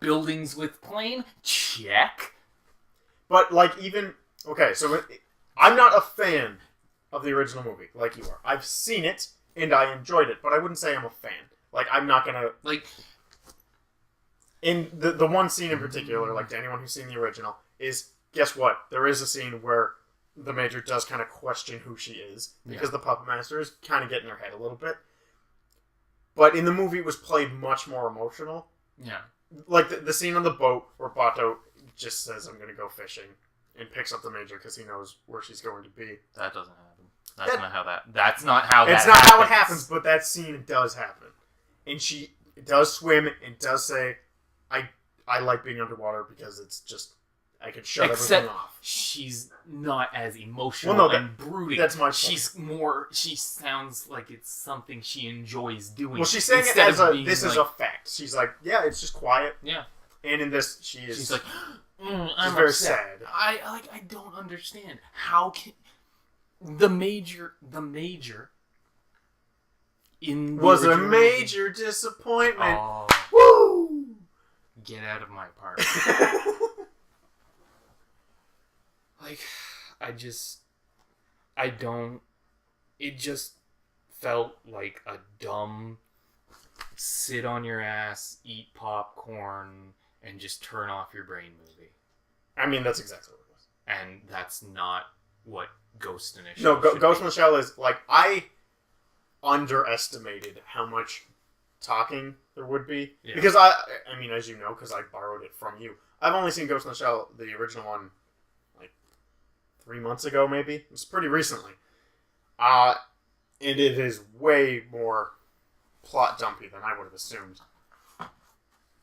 Speaker 2: buildings with plane? Check.
Speaker 1: But, like, even... Okay, so I'm not a fan of the original movie, like you are. I've seen it, and I enjoyed it, but I wouldn't say I'm a fan. Like, I'm not gonna...
Speaker 2: Like...
Speaker 1: In the one scene in particular, like to anyone who's seen the original, is, guess what? There is a scene where the Major does kind of question who she is, because the Puppet Master is kind of getting her head a little bit. But in the movie, it was played much more emotional.
Speaker 2: Yeah.
Speaker 1: Like the scene on the boat where Bato just says, I'm going to go fishing, and picks up the Major because he knows where she's going to be.
Speaker 2: That doesn't happen. That's not how that
Speaker 1: It's not how it happens, but that scene does happen. And she does swim and does say, I like being underwater because it's just, I can shut everything off.
Speaker 2: She's not as emotional and brooding.
Speaker 1: That's my point.
Speaker 2: She sounds like it's something she enjoys doing.
Speaker 1: Well, she's saying it as this is a fact. She's like, yeah, it's just quiet.
Speaker 2: Yeah.
Speaker 1: And in this, she's
Speaker 2: like,
Speaker 1: I'm very sad.
Speaker 2: I don't understand. How can the Major
Speaker 1: was a major disappointment.
Speaker 2: Oh.
Speaker 1: Woo!
Speaker 2: Get out of my apartment. Like, it just felt like a dumb sit on your ass, eat popcorn, and just turn off your brain movie.
Speaker 1: I mean, that's exactly what it was.
Speaker 2: And that's not what Ghost in a Shell
Speaker 1: Ghost in the Shell is, like, I underestimated how much talking there would be. Yeah. Because I mean, as you know, because I borrowed it from you, I've only seen Ghost in the Shell, the original one, like 3 months ago, maybe. It was pretty recently. And it is way more plot dumpy than I would have assumed.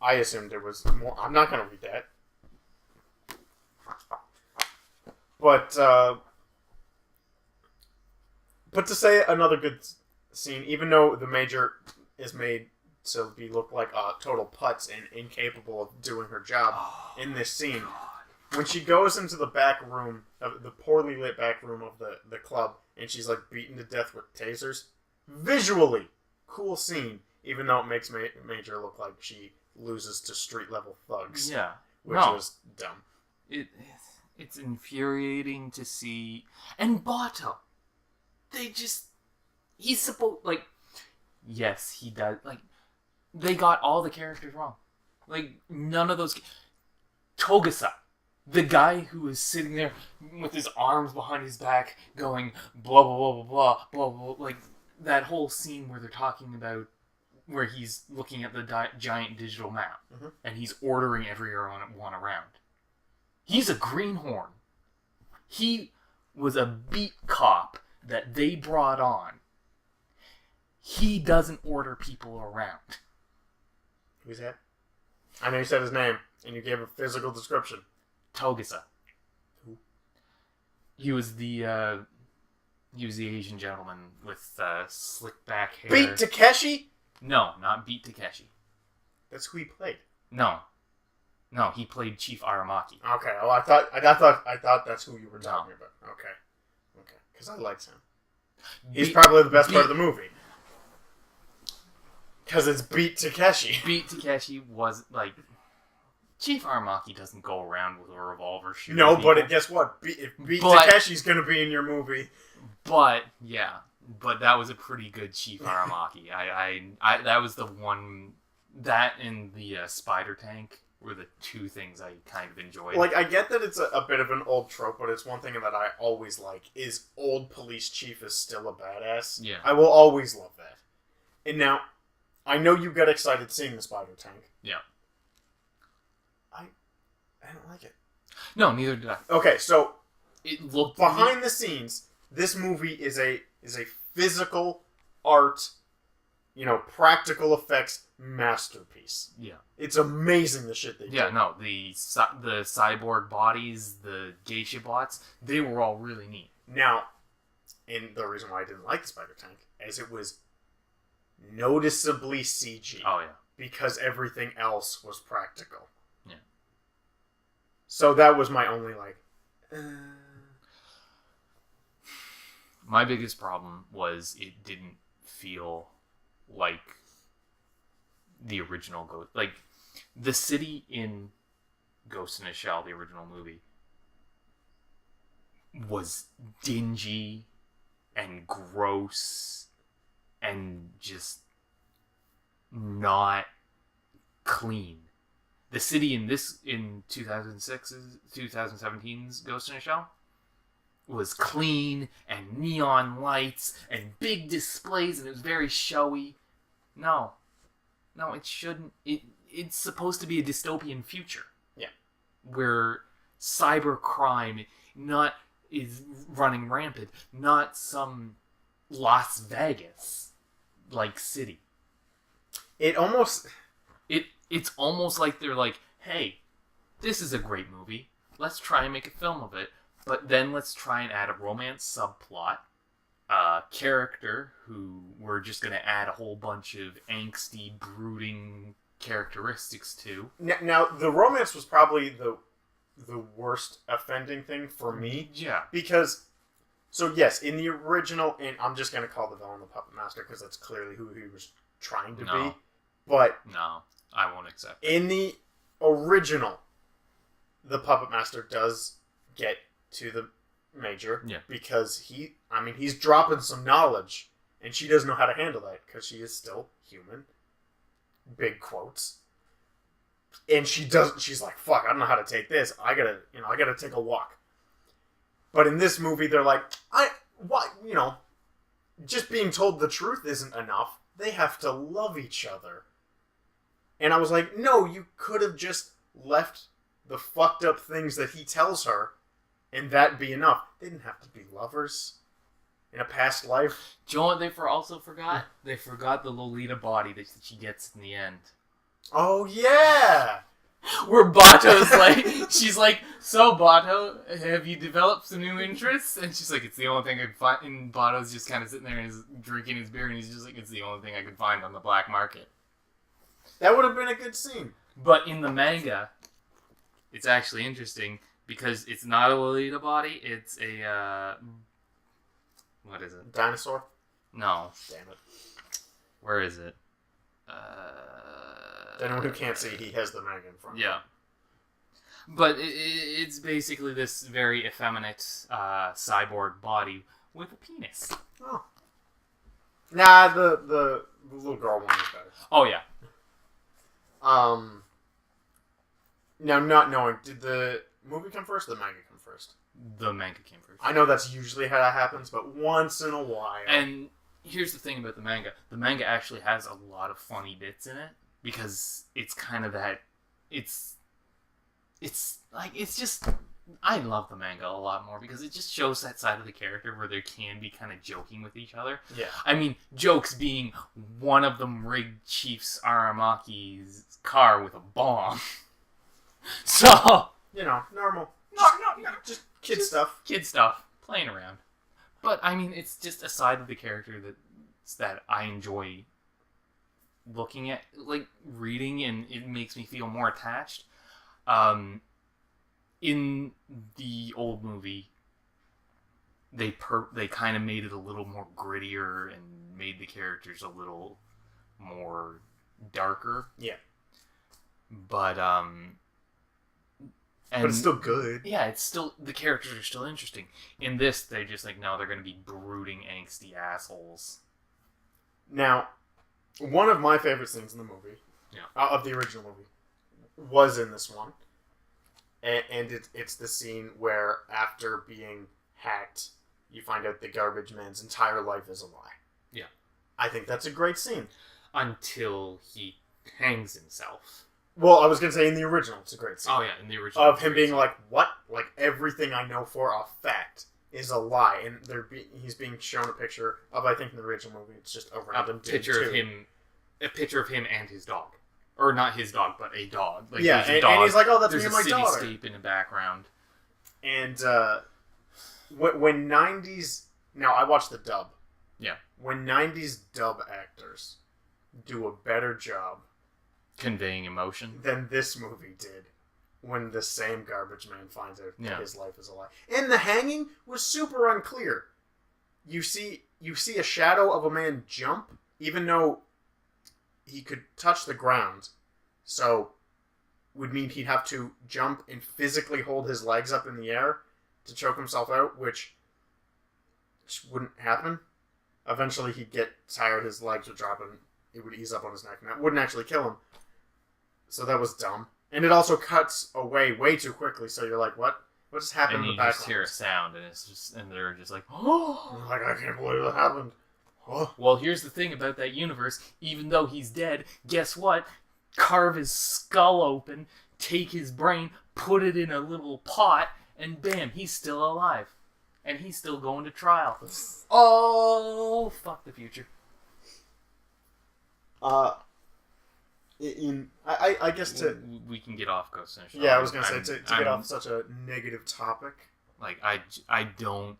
Speaker 1: I assumed there was more. I'm not going to read that. But to say another good scene, even though the Major is made to be look like a total putz and incapable of doing her job in this scene. When she goes into the back room, the poorly lit back room of the club, and she's like beaten to death with tasers, visually cool scene, even though it makes Major look like she loses to street level thugs.
Speaker 2: Yeah,
Speaker 1: which was dumb.
Speaker 2: It's infuriating to see. And Bato, he's supposed, like, yes, he does, like, they got all the characters wrong. Like, none of those. Togasa, the guy who is sitting there with his arms behind his back going blah, blah, blah, blah, blah, blah, blah. Like, that whole scene where they're talking about where he's looking at the giant digital map and he's ordering everyone around. He's a greenhorn. He was a beat cop that they brought on. He doesn't order people around.
Speaker 1: Who's that? I know you said his name, and you gave a physical description.
Speaker 2: Togasa.
Speaker 1: Who?
Speaker 2: He was the Asian gentleman with slick back hair.
Speaker 1: Beat Takeshi?
Speaker 2: No, not Beat Takeshi.
Speaker 1: That's who he played.
Speaker 2: No, he played Chief Aramaki.
Speaker 1: Okay, well, I thought that's who you were talking about. Okay, because I liked him. He's probably the best part of the movie. Because it's Beat Takeshi.
Speaker 2: Beat Takeshi was, like... Chief Aramaki doesn't go around with a revolver shooting
Speaker 1: No,
Speaker 2: people.
Speaker 1: but guess what? If Beat Takeshi's going to be in your movie...
Speaker 2: But, yeah. But that was a pretty good Chief Aramaki. I that was the one... That and the spider tank were the two things I kind of enjoyed.
Speaker 1: Like, I get that it's a bit of an old trope, but it's one thing that I always like, is old police chief is still a badass.
Speaker 2: Yeah.
Speaker 1: I will always love that. And now... I know you got excited seeing the spider tank.
Speaker 2: Yeah.
Speaker 1: I don't like it.
Speaker 2: No, neither did I.
Speaker 1: Okay, so
Speaker 2: it looked
Speaker 1: behind the scenes, this movie is a physical art, practical effects masterpiece.
Speaker 2: Yeah.
Speaker 1: It's amazing the shit they do.
Speaker 2: Yeah, no, the cyborg bodies, the geisha bots, they were all really neat.
Speaker 1: Now, and the reason why I didn't like the spider tank is it was noticeably CG.
Speaker 2: Oh, yeah.
Speaker 1: Because everything else was practical.
Speaker 2: Yeah.
Speaker 1: So that was my only,
Speaker 2: My biggest problem was it didn't feel like the original Ghost. Like, the city in Ghost in a Shell, the original movie, was dingy and gross and just not clean. The city in 2017's Ghost in a Shell was clean and neon lights and big displays, and it was very showy. No, it shouldn't. It's supposed to be a dystopian future.
Speaker 1: Yeah.
Speaker 2: Where cyber crime is running rampant, not some Las Vegas like city.
Speaker 1: It's almost
Speaker 2: like they're like, hey, this is a great movie. Let's try and make a film of it. But then let's try and add a romance subplot. A character who we're just going to add a whole bunch of angsty, brooding characteristics to.
Speaker 1: Now, the romance was probably the worst offending thing for me.
Speaker 2: Yeah.
Speaker 1: Because, so yes, in the original, and I'm just going to call the villain the Puppet Master because that's clearly who he was trying to be. But
Speaker 2: no, I won't accept it.
Speaker 1: In the original, the Puppet Master does get to the Major.
Speaker 2: Yeah.
Speaker 1: Because he's dropping some knowledge, and she doesn't know how to handle that because she is still human. Big quotes. And she's like, fuck, I don't know how to take this. I gotta take a walk. But in this movie, they're like, just being told the truth isn't enough. They have to love each other. And I was like, no, you could have just left the fucked up things that he tells her, and that be enough. They didn't have to be lovers in a past life.
Speaker 2: Do you know what they also forgot? They forgot the Lolita body that she gets in the end.
Speaker 1: Oh, yeah!
Speaker 2: Where Bato's like, she's like, so Bato, have you developed some new interests? And she's like, it's the only thing I could find. And Bato's just kind of sitting there and he's drinking his beer, and he's just like, it's the only thing I could find on the black market.
Speaker 1: That would have been a good scene.
Speaker 2: But in the manga, it's actually interesting because it's not a Lolita body. It's a what is it?
Speaker 1: Dinosaur?
Speaker 2: No.
Speaker 1: Damn it.
Speaker 2: Where is it?
Speaker 1: To anyone who can't see, he has the manga in front of him.
Speaker 2: Yeah. But it's basically this very effeminate cyborg body with a penis.
Speaker 1: Oh. Nah, the little girl one is better.
Speaker 2: Oh, yeah.
Speaker 1: Now, not knowing, did the movie come first or the manga come first?
Speaker 2: The manga came first.
Speaker 1: I know that's usually how that happens, but once in a while.
Speaker 2: And here's the thing about the manga. The manga actually has a lot of funny bits in it because it's kind of that... It's just... I love the manga a lot more because it just shows that side of the character where they can be kind of joking with each other.
Speaker 1: Yeah.
Speaker 2: I mean, jokes being one of them rigged Chiefs Aramaki's car with a bomb. So...
Speaker 1: You know, normal. Just kid stuff.
Speaker 2: Kid stuff. Playing around. But, I mean, it's just a side of the character that I enjoy looking at, like, reading, and it makes me feel more attached. In the old movie, they kind of made it a little more grittier and made the characters a little more darker.
Speaker 1: Yeah.
Speaker 2: But
Speaker 1: it's still good.
Speaker 2: Yeah, it's still, the characters are still interesting. In this, they're just like, no, they're going to be brooding, angsty assholes.
Speaker 1: Now, one of my favorite scenes in the movie, of the original movie, was in this one. And it's the scene where, after being hacked, you find out the garbage man's entire life is a lie.
Speaker 2: Yeah.
Speaker 1: I think that's a great scene.
Speaker 2: Until he hangs himself.
Speaker 1: Well, I was going to say in the original, it's a great scene.
Speaker 2: Oh, yeah, in the original.
Speaker 1: Of him being like, what? Like, everything I know for a fact is a lie. And he's being shown a picture of, I think in the original movie, it's just a random
Speaker 2: picture of him and his dog. Or not his dog, but a dog. Like,
Speaker 1: yeah, and he's like, oh, that's me and my daughter.
Speaker 2: There's a cityscape in the background.
Speaker 1: And when 90s... Now, I watched the dub.
Speaker 2: Yeah.
Speaker 1: When 90s dub actors do a better job
Speaker 2: conveying emotion
Speaker 1: than this movie did when the same garbage man finds out that his life is a lie. And the hanging was super unclear. You see a shadow of a man jump, even though he could touch the ground, so would mean he'd have to jump and physically hold his legs up in the air to choke himself out, which wouldn't happen. Eventually he'd get tired, his legs would drop, and it would ease up on his neck, and that wouldn't actually kill him. So that was dumb. And it also cuts away way too quickly, so you're like, what? What just happened in the background? And you just
Speaker 2: hear a sound, and they're just like, oh!
Speaker 1: Like, I can't believe that happened. Oh.
Speaker 2: Well, here's the thing about that universe. Even though he's dead, guess what? Carve his skull open, take his brain, put it in a little pot, and bam, he's still alive. And he's still going to trial. Oh, fuck the future.
Speaker 1: I guess
Speaker 2: we can get off Ghost in the Shell.
Speaker 1: Yeah, I was going to say, to get off such a negative topic.
Speaker 2: Like, I don't...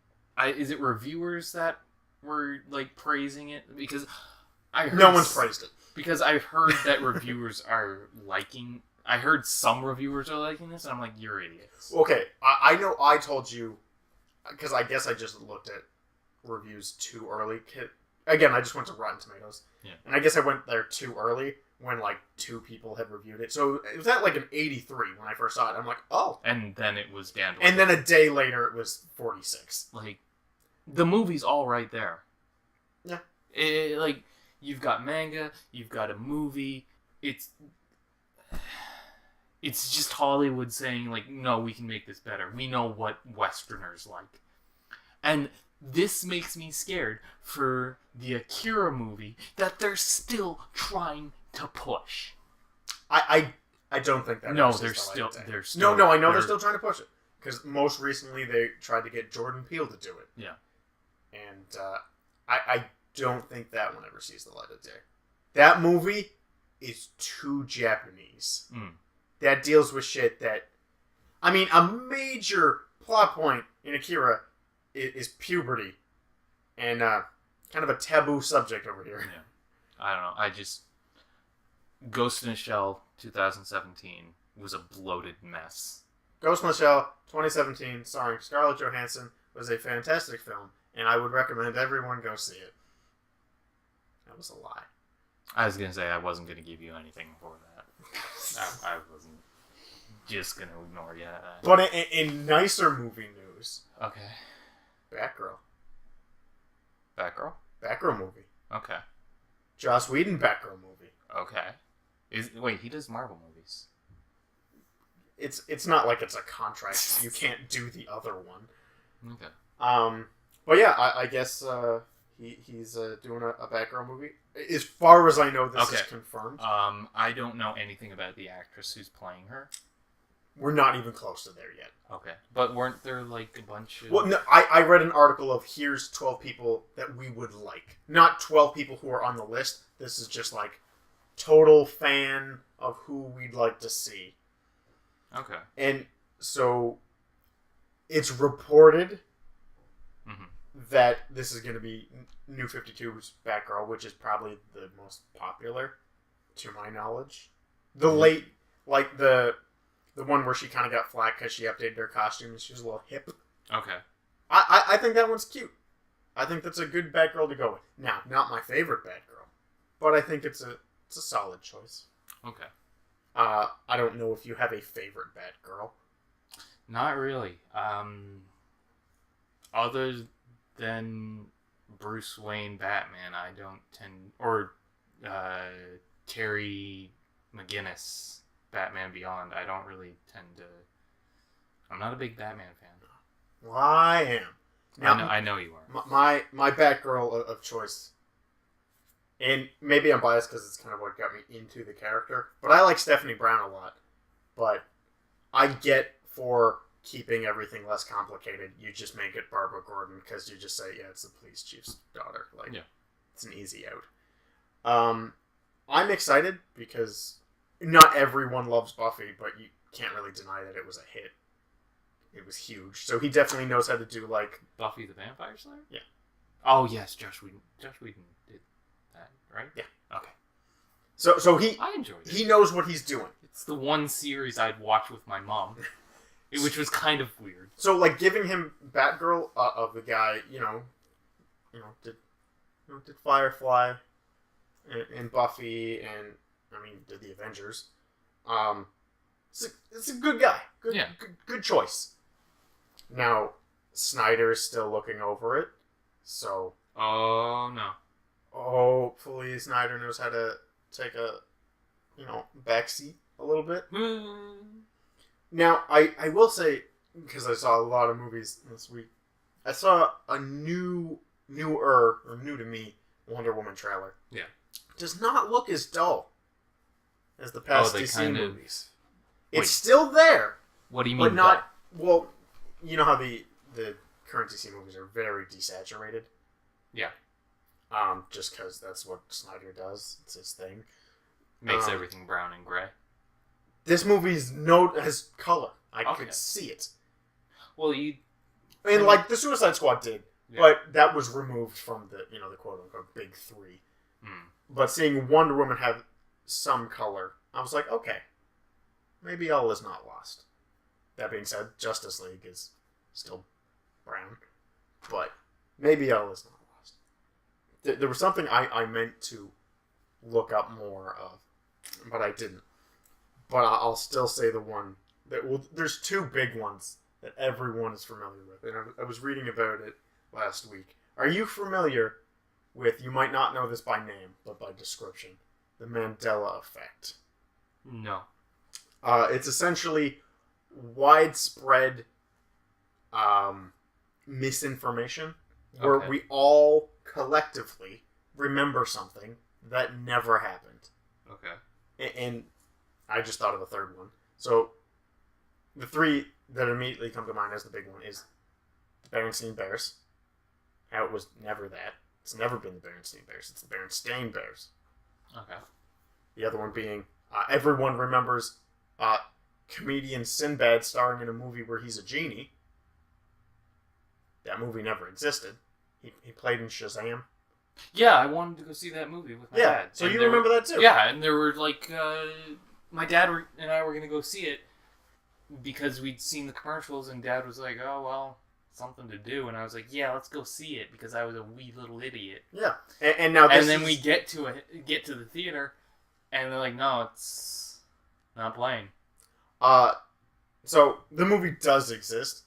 Speaker 2: is it reviewers that were, like, praising it? Because I heard...
Speaker 1: No one's praised it.
Speaker 2: Because I've heard that reviewers are liking... I heard some reviewers are liking this, and I'm like, you're idiots.
Speaker 1: Okay, I know I told you... Because I guess I just looked at reviews too early. Again, I just went to Rotten Tomatoes.
Speaker 2: Yeah.
Speaker 1: And I guess I went there too early when, like, 2 people had reviewed it. So it was at, like, an 83 when I first saw it. I'm like, oh.
Speaker 2: And then it was down to...
Speaker 1: And then a day later, it was 46.
Speaker 2: Like, the movie's all right there.
Speaker 1: Yeah.
Speaker 2: Like, you've got manga, you've got a movie. It's just Hollywood saying, like, no, we can make this better. We know what Westerners like. And this makes me scared for the Akira movie that they're still trying to push.
Speaker 1: I don't think that.
Speaker 2: No, they're still.
Speaker 1: No, I know they're still trying to push it. Because most recently they tried to get Jordan Peele to do it.
Speaker 2: Yeah.
Speaker 1: And I don't think that one ever sees the light of day. That movie is too Japanese.
Speaker 2: Mm.
Speaker 1: That deals with shit that... I mean, a major plot point in Akira is puberty. And kind of a taboo subject over here.
Speaker 2: Yeah. I don't know. Ghost in a Shell 2017 was a bloated mess.
Speaker 1: Ghost in the Shell 2017, starring Scarlett Johansson, was a fantastic film, and I would recommend everyone go see it. That was a lie.
Speaker 2: I was gonna say I wasn't gonna give you anything for that. I wasn't just gonna ignore you.
Speaker 1: But in nicer movie news,
Speaker 2: Okay.
Speaker 1: Batgirl.
Speaker 2: Batgirl?
Speaker 1: Batgirl movie.
Speaker 2: Okay.
Speaker 1: Joss Whedon Batgirl movie.
Speaker 2: Okay. Wait, he does Marvel movies.
Speaker 1: It's not like it's a contract. You can't do the other one.
Speaker 2: Okay.
Speaker 1: But yeah, I guess he's doing a Batgirl movie. As far as I know, this is confirmed.
Speaker 2: I don't know anything about the actress who's playing her.
Speaker 1: We're not even close to there yet.
Speaker 2: Okay. But weren't there like a bunch of...
Speaker 1: Well, no, I read an article of here's 12 people that we would like. Not 12 people who are on the list. This is just like total fan of who we'd like to see.
Speaker 2: Okay.
Speaker 1: And so it's reported that this is going to be New 52's Batgirl, which is probably the most popular, to my knowledge. The late, like the one where she kind of got flack because she updated her costume and she was a little hip.
Speaker 2: Okay.
Speaker 1: I think that one's cute. I think that's a good Batgirl to go with. Now, not my favorite Batgirl, but I think it's a solid choice.
Speaker 2: Okay.
Speaker 1: I don't know if you have a favorite Batgirl.
Speaker 2: Not really. Other than Bruce Wayne Batman, I don't tend... Or Terry McGinnis Batman Beyond, I don't really tend to... I'm not a big Batman fan.
Speaker 1: Well, I am. Now,
Speaker 2: I know you are.
Speaker 1: My Batgirl of choice, and maybe I'm biased because it's kind of what got me into the character, but I like Stephanie Brown a lot. But I get for keeping everything less complicated, you just make it Barbara Gordon because you just say, yeah, it's the police chief's daughter. Like,
Speaker 2: yeah. It's
Speaker 1: an easy out. I'm excited because not everyone loves Buffy, but you can't really deny that it was a hit. It was huge. So he definitely knows how to do, like...
Speaker 2: Buffy the Vampire Slayer?
Speaker 1: Yeah.
Speaker 2: Oh, yes, Josh Whedon. Josh Whedon did that, right?
Speaker 1: Yeah.
Speaker 2: Okay.
Speaker 1: So he...
Speaker 2: I enjoyed it.
Speaker 1: He knows what he's doing.
Speaker 2: It's the one series I'd watch with my mom, which was kind of weird.
Speaker 1: So, like, giving him Batgirl of the guy, did Firefly and Buffy and, did the Avengers. It's a good guy. Good choice. Now, Snyder is still looking over it, so...
Speaker 2: Oh, no.
Speaker 1: Hopefully Snyder knows how to take a, backseat a little bit. Now, I will say, because I saw a lot of movies this week, I saw a new to me, Wonder Woman trailer.
Speaker 2: Yeah.
Speaker 1: Does not look as dull as the past DC movies. It's still there.
Speaker 2: What do you mean?
Speaker 1: But not... Well, you know how the current DC movies are very desaturated?
Speaker 2: Yeah.
Speaker 1: Just because that's what Snyder does. It's his thing.
Speaker 2: Makes everything brown and gray.
Speaker 1: This movie's has color. I could see it.
Speaker 2: Well,
Speaker 1: like the Suicide Squad did, but that was removed from the the quote unquote big three. But seeing Wonder Woman have some color, I was like, okay, maybe all is not lost. That being said, Justice League is still brown, but maybe all is not lost. There was something I meant to look up more of, but I didn't. But I'll still say the one that there's two big ones that everyone is familiar with, and I was reading about it last week. Are you familiar with? You might not know this by name, but by description, the Mandela effect.
Speaker 2: No.
Speaker 1: It's essentially widespread misinformation where we all collectively remember something that never happened.
Speaker 2: Okay.
Speaker 1: And I just thought of a third one. So the three that immediately come to mind as the big one is the Berenstain Bears. How it was never that. It's never been the Berenstain Bears. It's the Berenstain Bears.
Speaker 2: Okay.
Speaker 1: The other one being everyone remembers comedian Sinbad starring in a movie where he's a genie. That movie never existed. He played in Shazam.
Speaker 2: Yeah, I wanted to go see that movie with my dad.
Speaker 1: So you remember that too?
Speaker 2: Yeah, and there were like my dad and I were gonna go see it because we'd seen the commercials, and Dad was like, "Oh well, something to do," and I was like, "Yeah, let's go see it," because I was a wee little idiot.
Speaker 1: Yeah, and now
Speaker 2: and then we get to the theater, and they're like, "No, it's not playing."
Speaker 1: So the movie does exist,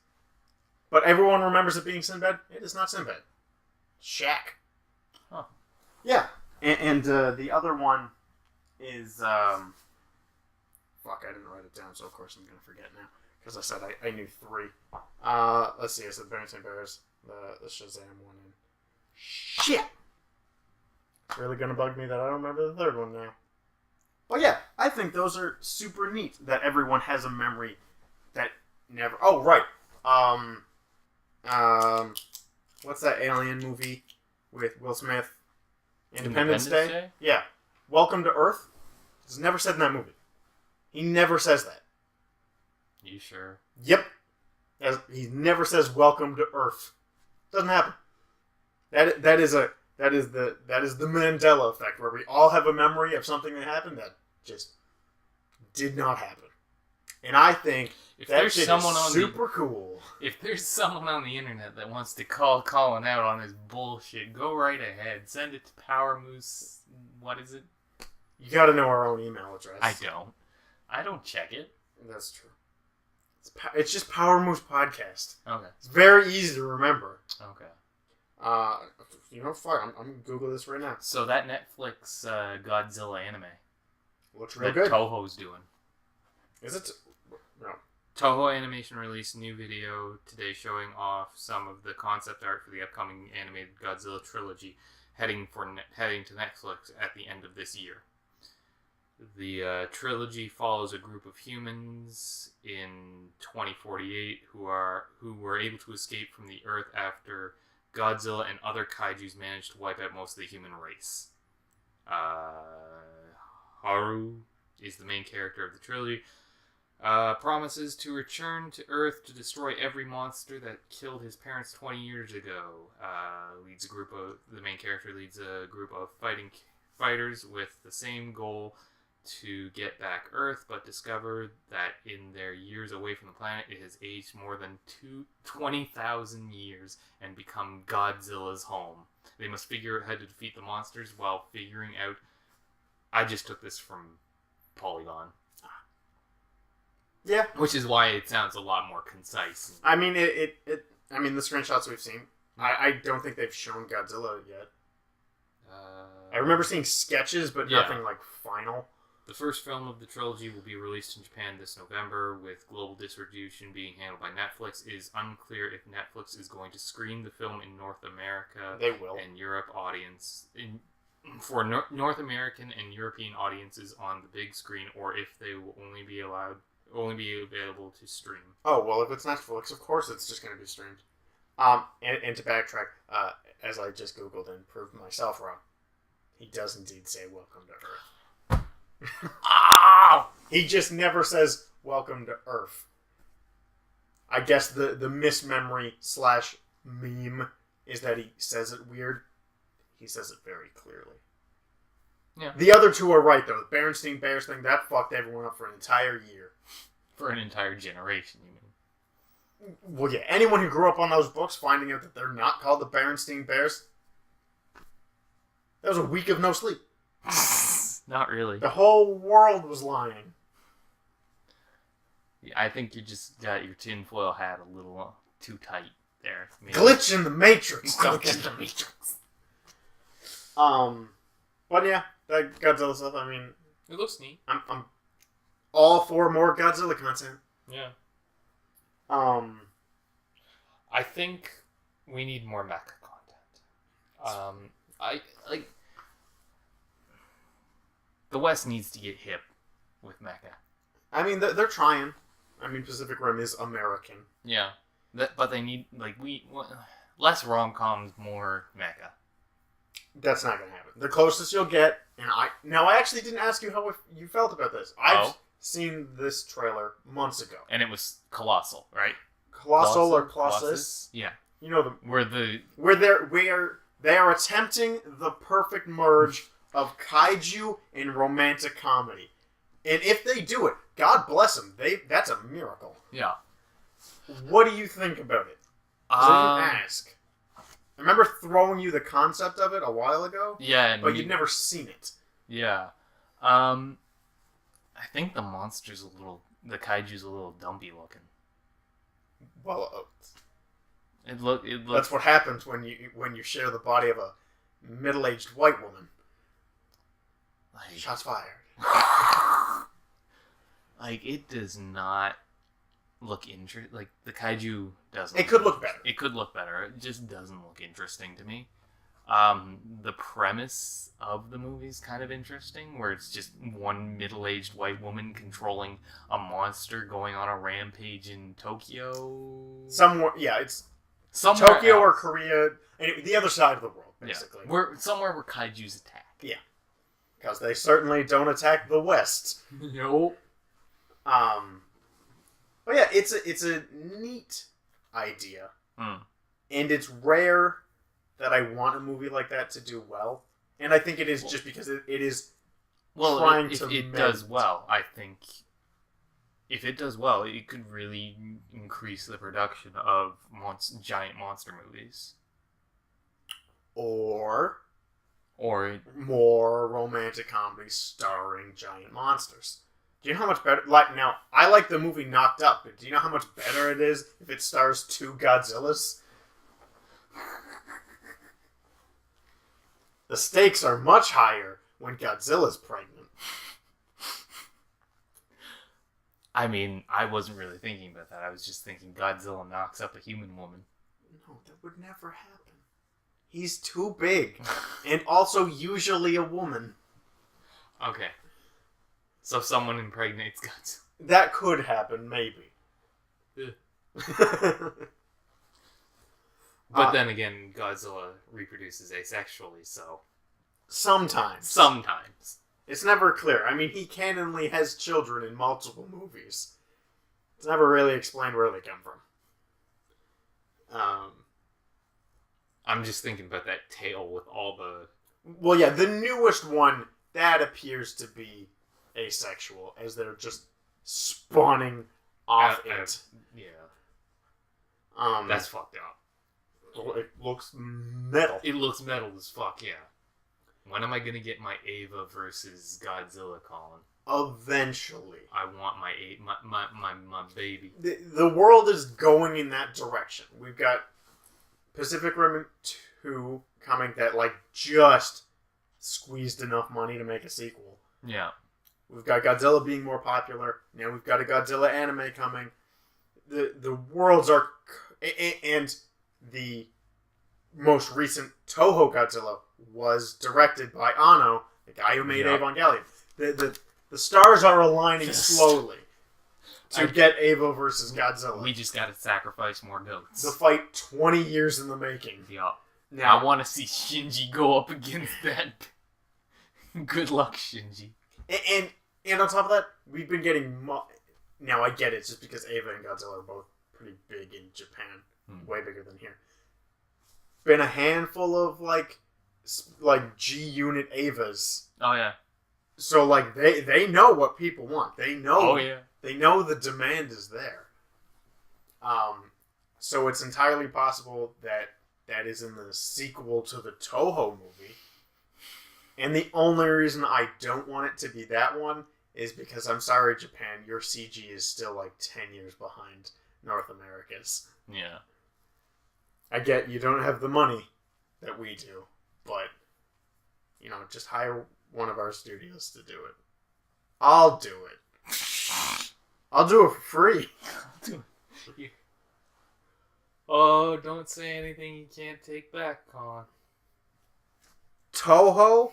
Speaker 1: but everyone remembers it being Sinbad. It is not Sinbad. Shaq.
Speaker 2: Huh.
Speaker 1: Yeah, and the other one is fuck. I didn't write it down, so of course I'm gonna forget now because I said I knew 3. Let's see. I said Berenstain Bears, the Shazam one, and shit. It's really gonna bug me that I don't remember the third one now. But yeah, I think those are super neat that everyone has a memory that never. Oh right. What's that alien movie with Will Smith? Independence Day? Yeah. Welcome to Earth. It's never said in that movie. He never says that.
Speaker 2: You sure?
Speaker 1: Yep. He never says welcome to Earth. Doesn't happen. That is the Mandela effect, where we all have a memory of something that happened that just did not happen. And I think
Speaker 2: if
Speaker 1: that
Speaker 2: there's
Speaker 1: shit
Speaker 2: someone
Speaker 1: is
Speaker 2: on
Speaker 1: super cool.
Speaker 2: If there's someone on the internet that wants to call Colin out on his bullshit, go right ahead. Send it to Power Moose. What is it?
Speaker 1: You got to know our own email address.
Speaker 2: I don't check it.
Speaker 1: That's true. It's just Power Moose Podcast.
Speaker 2: Okay.
Speaker 1: It's very easy to remember.
Speaker 2: Okay.
Speaker 1: Fuck. I'm gonna Google this right now.
Speaker 2: So that Netflix Godzilla anime
Speaker 1: Looks real
Speaker 2: that
Speaker 1: good.
Speaker 2: Toho's doing.
Speaker 1: Is it? No.
Speaker 2: Toho Animation released a new video today showing off some of the concept art for the upcoming animated Godzilla trilogy, heading to Netflix at the end of this year. The trilogy follows a group of humans in 2048 who were able to escape from the Earth after Godzilla and other kaijus managed to wipe out most of the human race. Haru is the main character of the trilogy. Promises to return to Earth to destroy every monster that killed his parents 20 years ago. The main character leads a group of fighters with the same goal to get back Earth, but discover that in their years away from the planet, it has aged more than 20,000 years and become Godzilla's home. They must figure out how to defeat the monsters while figuring out... I just took this from Polygon.
Speaker 1: Yeah.
Speaker 2: Which is why it sounds a lot more concise.
Speaker 1: I mean, the screenshots we've seen, I don't think they've shown Godzilla yet. I remember seeing sketches, but nothing like final.
Speaker 2: The first film of the trilogy will be released in Japan this November, with global distribution being handled by Netflix. It is unclear if Netflix is going to screen the film in North America
Speaker 1: They will.
Speaker 2: and Europe for North American and European audiences on the big screen, or if they will only be available to stream.
Speaker 1: Oh, well, if it's Netflix, of course it's just going to be streamed. And to backtrack, as I just Googled and proved myself wrong, he does indeed say welcome to Earth. He just never says welcome to Earth. I guess the mismemory / meme is that he says it weird. He says it very clearly.
Speaker 2: Yeah.
Speaker 1: The other two are right, though. The Berenstain Bears thing, that fucked everyone up for an entire year.
Speaker 2: For an entire generation, you mean?
Speaker 1: Well, yeah. Anyone who grew up on those books, finding out that they're not called the Berenstain Bears, that was a week of no sleep.
Speaker 2: Not really.
Speaker 1: The whole world was lying.
Speaker 2: I think you just got your tinfoil hat a little too tight there. Maybe.
Speaker 1: Glitch in the Matrix.
Speaker 2: Glitch in the Matrix.
Speaker 1: But yeah, that Godzilla stuff. I mean,
Speaker 2: It looks neat.
Speaker 1: I'm all for more Godzilla content.
Speaker 2: Yeah.
Speaker 1: I
Speaker 2: think we need more mecha content. I like. The West needs to get hip with mecha.
Speaker 1: I mean, they're trying. I mean, Pacific Rim is American.
Speaker 2: Yeah, but they need less rom-coms, more mecha.
Speaker 1: That's not going to happen. The closest you'll get, and I actually didn't ask you how you felt about this. I've seen this trailer months ago,
Speaker 2: and it was colossal, right?
Speaker 1: Colossal or Colossus?
Speaker 2: Yeah.
Speaker 1: You know
Speaker 2: where
Speaker 1: They are attempting the perfect merge of kaiju and romantic comedy. And if they do it, God bless them. That's a miracle.
Speaker 2: Yeah.
Speaker 1: What do you think about it? I didn't ask. I remember throwing you the concept of it a while ago.
Speaker 2: Yeah,
Speaker 1: but you'd never seen it.
Speaker 2: Yeah. I think the kaiju's a little dumpy looking.
Speaker 1: Well,
Speaker 2: It look.
Speaker 1: That's what happens when you share the body of a middle-aged white woman.
Speaker 2: Like,
Speaker 1: Shots fired.
Speaker 2: Like, it does not look interesting. Like, the kaiju doesn't.
Speaker 1: It could look better.
Speaker 2: It could look better. It just doesn't look interesting to me. The premise of the movie is kind of interesting, where it's just one middle-aged white woman controlling a monster going on a rampage in Tokyo.
Speaker 1: Somewhere, yeah, it's
Speaker 2: Somewhere
Speaker 1: Tokyo or
Speaker 2: else.
Speaker 1: Korea, the other side of the world, basically.
Speaker 2: Yeah. Somewhere where kaijus attack.
Speaker 1: Yeah. Because they certainly don't attack the West.
Speaker 2: Nope.
Speaker 1: But yeah, it's a neat idea.
Speaker 2: Mm.
Speaker 1: And it's rare that I want a movie like that to do well. And I think it is just because it is trying
Speaker 2: if
Speaker 1: to
Speaker 2: it does well, I think if it does well, it could really increase the production of giant monster movies.
Speaker 1: Or
Speaker 2: more
Speaker 1: romantic comedies starring giant monsters. Do you know how much better... Now, I like the movie Knocked Up, but do you know how much better it is if it stars two Godzillas? The stakes are much higher when Godzilla's pregnant.
Speaker 2: I mean, I wasn't really thinking about that. I was just thinking Godzilla knocks up a human woman.
Speaker 1: No, that would never happen. He's too big. And also usually a woman.
Speaker 2: Okay. So someone impregnates Godzilla.
Speaker 1: That could happen, maybe.
Speaker 2: But then again, Godzilla reproduces asexually, so...
Speaker 1: Sometimes. It's never clear. I mean, he canonly has children in multiple movies. It's never really explained where they come from.
Speaker 2: I'm just thinking about that tail with all the...
Speaker 1: Well, yeah, the newest one, that appears to be asexual, as they're just spawning off it.
Speaker 2: Yeah.
Speaker 1: That's
Speaker 2: That's fucked up.
Speaker 1: it looks metal.
Speaker 2: It looks metal as fuck, yeah. When am I gonna get my Ava versus Godzilla Colin?
Speaker 1: Eventually.
Speaker 2: I want my baby.
Speaker 1: The world is going in that direction. We've got Pacific Rim 2 coming that just squeezed enough money to make a sequel.
Speaker 2: Yeah.
Speaker 1: We've got Godzilla being more popular. Now we've got a Godzilla anime coming. The worlds are... And the most recent Toho Godzilla was directed by Anno, the guy who made Evangelion. The stars are aligning slowly to get Eva versus Godzilla.
Speaker 2: We just gotta sacrifice more goats.
Speaker 1: The fight 20 years in the making.
Speaker 2: Yeah.
Speaker 1: Now,
Speaker 2: I want to see Shinji go up against that. Good luck, Shinji.
Speaker 1: And on top of that, we've been getting... Now, I get it, just because Eva and Godzilla are both pretty big in Japan. Way bigger than here. Been a handful of, like G-Unit Evas.
Speaker 2: Oh, yeah.
Speaker 1: So, they know what people want. They know...
Speaker 2: Oh, yeah.
Speaker 1: They know the demand is there. So it's entirely possible that is in the sequel to the Toho movie. And the only reason I don't want it to be that one is because, I'm sorry, Japan, your CG is still 10 years behind North America's.
Speaker 2: Yeah.
Speaker 1: I get you don't have the money that we do, but, just hire one of our studios to do it. I'll do it. I'll do it for free.
Speaker 2: Oh, don't say anything you can't take back, Colin.
Speaker 1: Toho,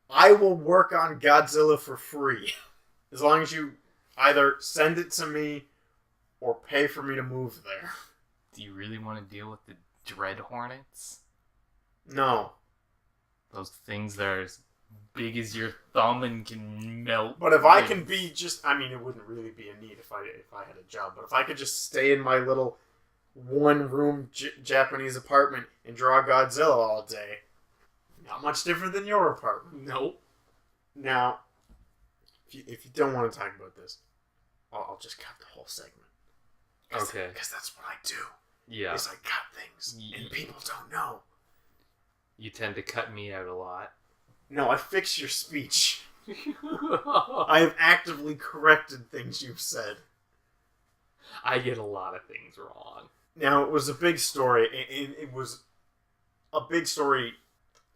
Speaker 1: I will work on Godzilla for free. As long as you either send it to me or pay for me to move there.
Speaker 2: Do you really want to deal with the Dread Hornets?
Speaker 1: No.
Speaker 2: Those things that are as big as your thumb and can melt.
Speaker 1: But if I can be it wouldn't really be a need if I had a job, but if I could just stay in my little one-room Japanese apartment and draw Godzilla all day, Not much different than your apartment.
Speaker 2: Nope.
Speaker 1: Now, if you don't want to talk about this, I'll just cut the whole segment.
Speaker 2: Okay.
Speaker 1: Because that's what I do.
Speaker 2: Yeah.
Speaker 1: Is I cut things, and people don't know.
Speaker 2: You tend to cut me out a lot.
Speaker 1: No, I fix your speech. I have actively corrected things you've said.
Speaker 2: I get a lot of things wrong.
Speaker 1: Now, it was a big story. It was a big story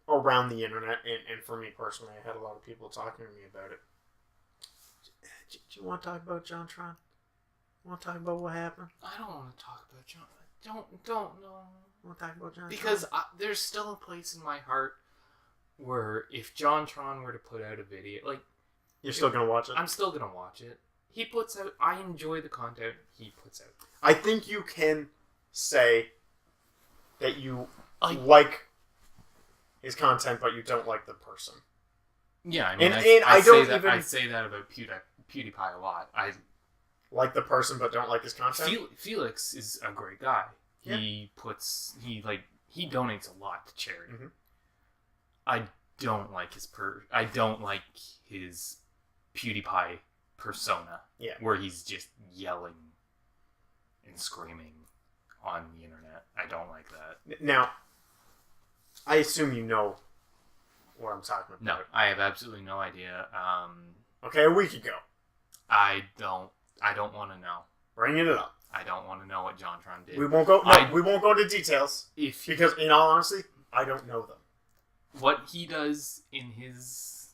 Speaker 1: around the internet, and for me personally, I had a lot of people talking to me about it. Do you want to talk about John Tron? Want to talk about what happened?
Speaker 2: I don't want to talk about John. Don't no.
Speaker 1: Want to talk about John?
Speaker 2: Because there's still a place in my heart where if John Tron were to put out a video, like
Speaker 1: you're still gonna watch it.
Speaker 2: I'm still gonna watch it. He puts out. I enjoy the content he puts out.
Speaker 1: I think you can say that you like his content, but you don't like the person.
Speaker 2: Yeah, I mean,
Speaker 1: I
Speaker 2: say that about PewDiePie a lot. I
Speaker 1: like the person, but don't like his content.
Speaker 2: Felix is a great guy.
Speaker 1: Yeah.
Speaker 2: He donates a lot to charity.
Speaker 1: Mm-hmm.
Speaker 2: I don't like his PewDiePie persona.
Speaker 1: Yeah.
Speaker 2: Where he's just yelling and screaming on the internet. I don't like that.
Speaker 1: Now, I assume you know what I'm talking about.
Speaker 2: No, I have absolutely no idea.
Speaker 1: Okay, a week ago.
Speaker 2: I don't want to know.
Speaker 1: Bringing it up.
Speaker 2: I don't want to know what JonTron did.
Speaker 1: We won't go. We won't go into details because, in all honesty, I don't know them.
Speaker 2: What he does in his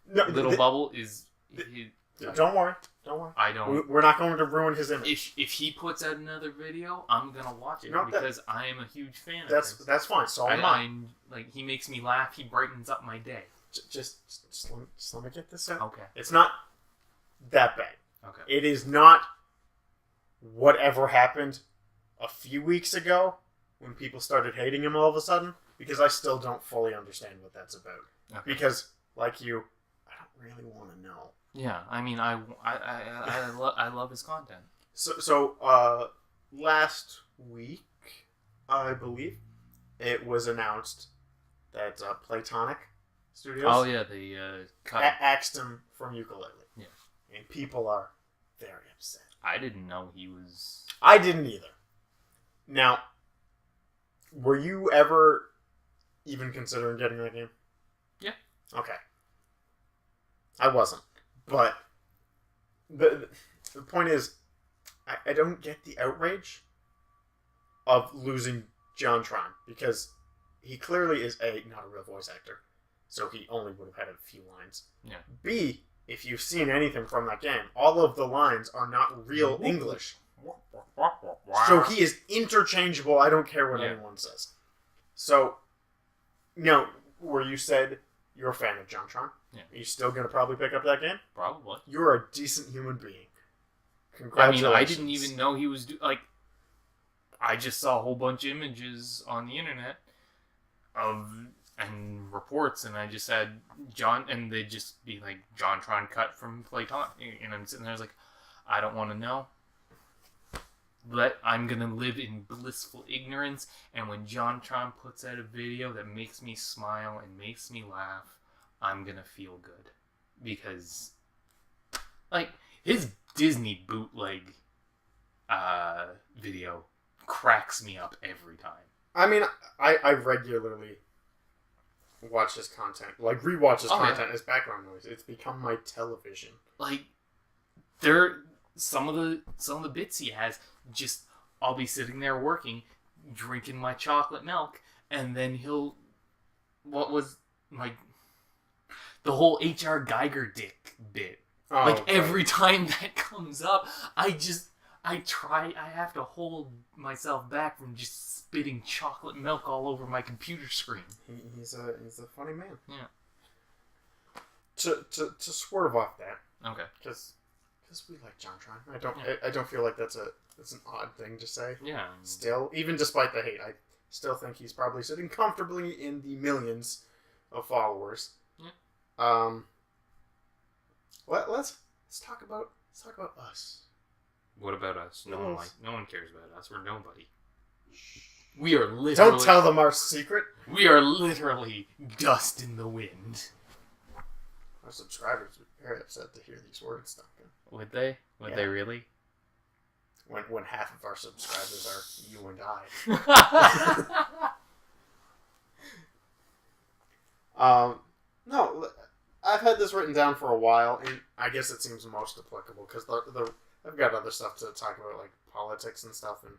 Speaker 2: little bubble is.
Speaker 1: Don't worry.
Speaker 2: I don't.
Speaker 1: We're not going to ruin his image.
Speaker 2: If he puts out another video, I'm gonna watch it because I am a huge fan.
Speaker 1: That's fine. So am I.
Speaker 2: Like he makes me laugh. He brightens up my day.
Speaker 1: Just let me get this out.
Speaker 2: Okay.
Speaker 1: It's not that bad.
Speaker 2: Okay.
Speaker 1: It is not whatever happened a few weeks ago when people started hating him all of a sudden, because I still don't fully understand what that's about.
Speaker 2: Okay.
Speaker 1: Because, like you, I don't really want to know.
Speaker 2: Yeah, I mean, I love his content.
Speaker 1: So last week, I believe, it was announced that Platonic Studios
Speaker 2: they
Speaker 1: axed him from ukulele.
Speaker 2: Yeah.
Speaker 1: And people are very upset.
Speaker 2: I didn't know he was...
Speaker 1: I didn't either. Now, were you ever even considering getting that game?
Speaker 2: Yeah.
Speaker 1: Okay. I wasn't. But the point is, I don't get the outrage of losing JonTron, because he clearly is not a real voice actor, so he only would have had a few lines.
Speaker 2: Yeah.
Speaker 1: B, if you've seen anything from that game, all of the lines are not real English. So he is interchangeable. I don't care what anyone says. So, where you said you're a fan of JonTron, are you still going to probably pick up that game?
Speaker 2: Probably.
Speaker 1: You're a decent human being. Congratulations.
Speaker 2: I mean, I didn't even know he was... I just saw a whole bunch of images on the internet and reports, and I just said and they'd just be like, JonTron cut from Playtime, and I'm sitting there, I was like, I don't want to know. But I'm gonna live in blissful ignorance, and when JonTron puts out a video that makes me smile and makes me laugh, I'm gonna feel good. Because, his Disney bootleg video cracks me up every time.
Speaker 1: I mean, I regularly watch his content, rewatch his content as background noise. It's become my television.
Speaker 2: Some of the bits he has, I'll be sitting there working, drinking my chocolate milk, and then the whole H.R. Geiger dick bit. Every time that comes up, I have to hold myself back from just spitting chocolate milk all over my computer screen.
Speaker 1: He's a funny man.
Speaker 2: Yeah.
Speaker 1: To swerve off that.
Speaker 2: Okay.
Speaker 1: Because we like JonTron. I don't feel like that's an odd thing to say.
Speaker 2: Yeah.
Speaker 1: Still, even despite the hate, I still think he's probably sitting comfortably in the millions of followers.
Speaker 2: Yeah.
Speaker 1: Let's talk about us.
Speaker 2: What about us? No one cares about us. We're nobody. We are literally...
Speaker 1: Don't tell them our secret.
Speaker 2: We are literally dust in the wind.
Speaker 1: Our subscribers would be very upset to hear these words, Duncan.
Speaker 2: Would they? Would they really?
Speaker 1: When half of our subscribers are you and I. No, I've had this written down for a while, and I guess it seems most applicable, because I've got other stuff to talk about, like politics and stuff, and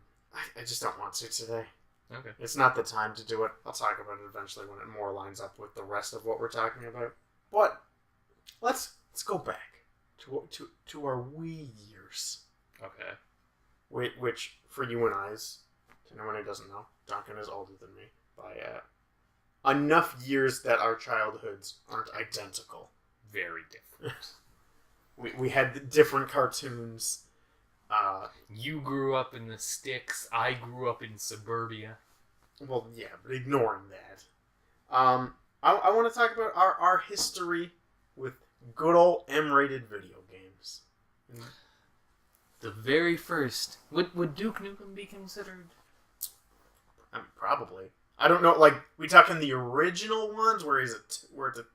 Speaker 1: I just don't want to today.
Speaker 2: Okay.
Speaker 1: It's not the time to do it. I'll talk about it eventually when it more lines up with the rest of what we're talking about. But let's go back to our wee years.
Speaker 2: Okay.
Speaker 1: Which, for you and I's, to anyone who doesn't know, Duncan is older than me by enough years that our childhoods aren't identical.
Speaker 2: Very different.
Speaker 1: We had different cartoons.
Speaker 2: You grew up in the sticks. I grew up in suburbia.
Speaker 1: Well, yeah, but ignoring that. I want to talk about our history with good old M-rated video games.
Speaker 2: The very first. Would Duke Nukem be considered?
Speaker 1: I mean, probably. I don't know. Like, we talking the original ones where it's a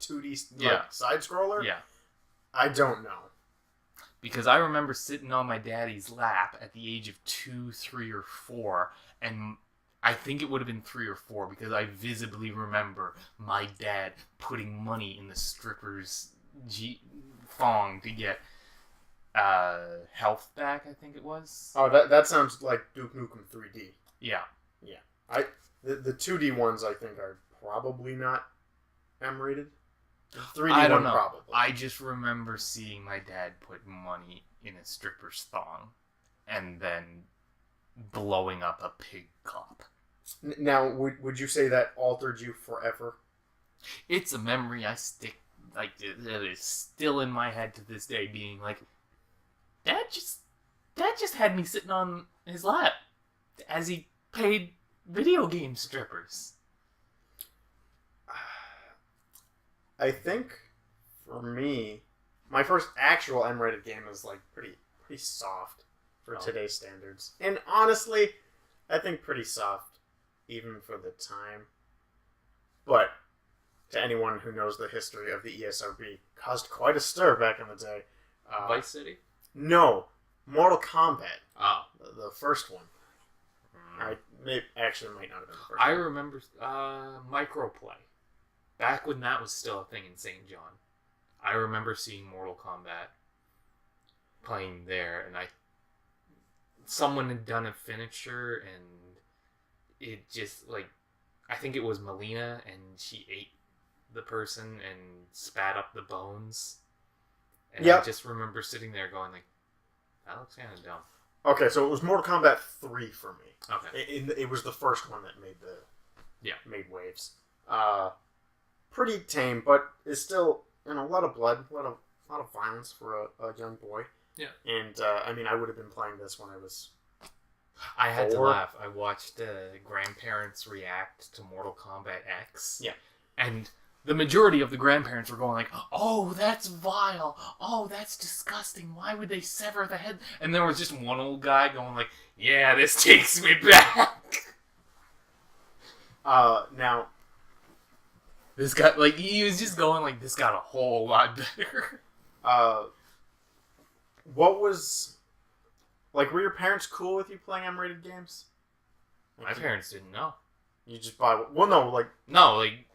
Speaker 1: 2D side scroller.
Speaker 2: Yeah.
Speaker 1: I don't know.
Speaker 2: Because I remember sitting on my daddy's lap at the age of 2, 3, or 4, and I think it would have been 3 or 4 because I visibly remember my dad putting money in the stripper's thong to get health back, I think it was.
Speaker 1: Oh, that sounds like Duke Nukem 3D.
Speaker 2: Yeah.
Speaker 1: Yeah. The 2D ones, I think, are probably not M-rated. The 3D
Speaker 2: I don't
Speaker 1: one,
Speaker 2: know.
Speaker 1: probably.
Speaker 2: I just remember seeing my dad put money in a stripper's thong and then blowing up a pig cop.
Speaker 1: Now, would you say that altered you forever?
Speaker 2: It's a memory I stick, like, that is still in my head to this day, being like, Dad just had me sitting on his lap as he paid video game strippers.
Speaker 1: I think, for me, my first actual M-rated game is, like, pretty soft for today's standards. And honestly, I think pretty soft, even for the time. But, to anyone who knows the history of the ESRB, caused quite a stir back in the day.
Speaker 2: Vice City?
Speaker 1: No, Mortal Kombat.
Speaker 2: Oh.
Speaker 1: The first one. Actually, it might not have been the first
Speaker 2: I
Speaker 1: one.
Speaker 2: remember Microplay. Back when that was still a thing in St. John. I remember seeing Mortal Kombat playing there, and someone had done a finisher, and it just, like, I think it was Melina, and she ate the person and spat up the bones. And I just remember sitting there going, like, that looks kind of dumb.
Speaker 1: Okay, so it was Mortal Kombat 3 for me.
Speaker 2: Okay.
Speaker 1: It was the first one that made waves. Pretty tame, but it's still, a lot of blood, a lot of violence for a young boy.
Speaker 2: Yeah.
Speaker 1: And I would have been playing this when I was.
Speaker 2: I had to laugh. I watched grandparents react to Mortal Kombat X.
Speaker 1: Yeah.
Speaker 2: And the majority of the grandparents were going like, "Oh, that's vile. Oh, that's disgusting. Why would they sever the head?" And there was just one old guy going like, "Yeah, this takes me back."
Speaker 1: Now,
Speaker 2: this guy, like, he was just going like, "This got a whole lot better."
Speaker 1: What was, like, were your parents cool with you playing M-rated games?
Speaker 2: My parents didn't know.
Speaker 1: You just buy. Well, no, like.
Speaker 2: No, like.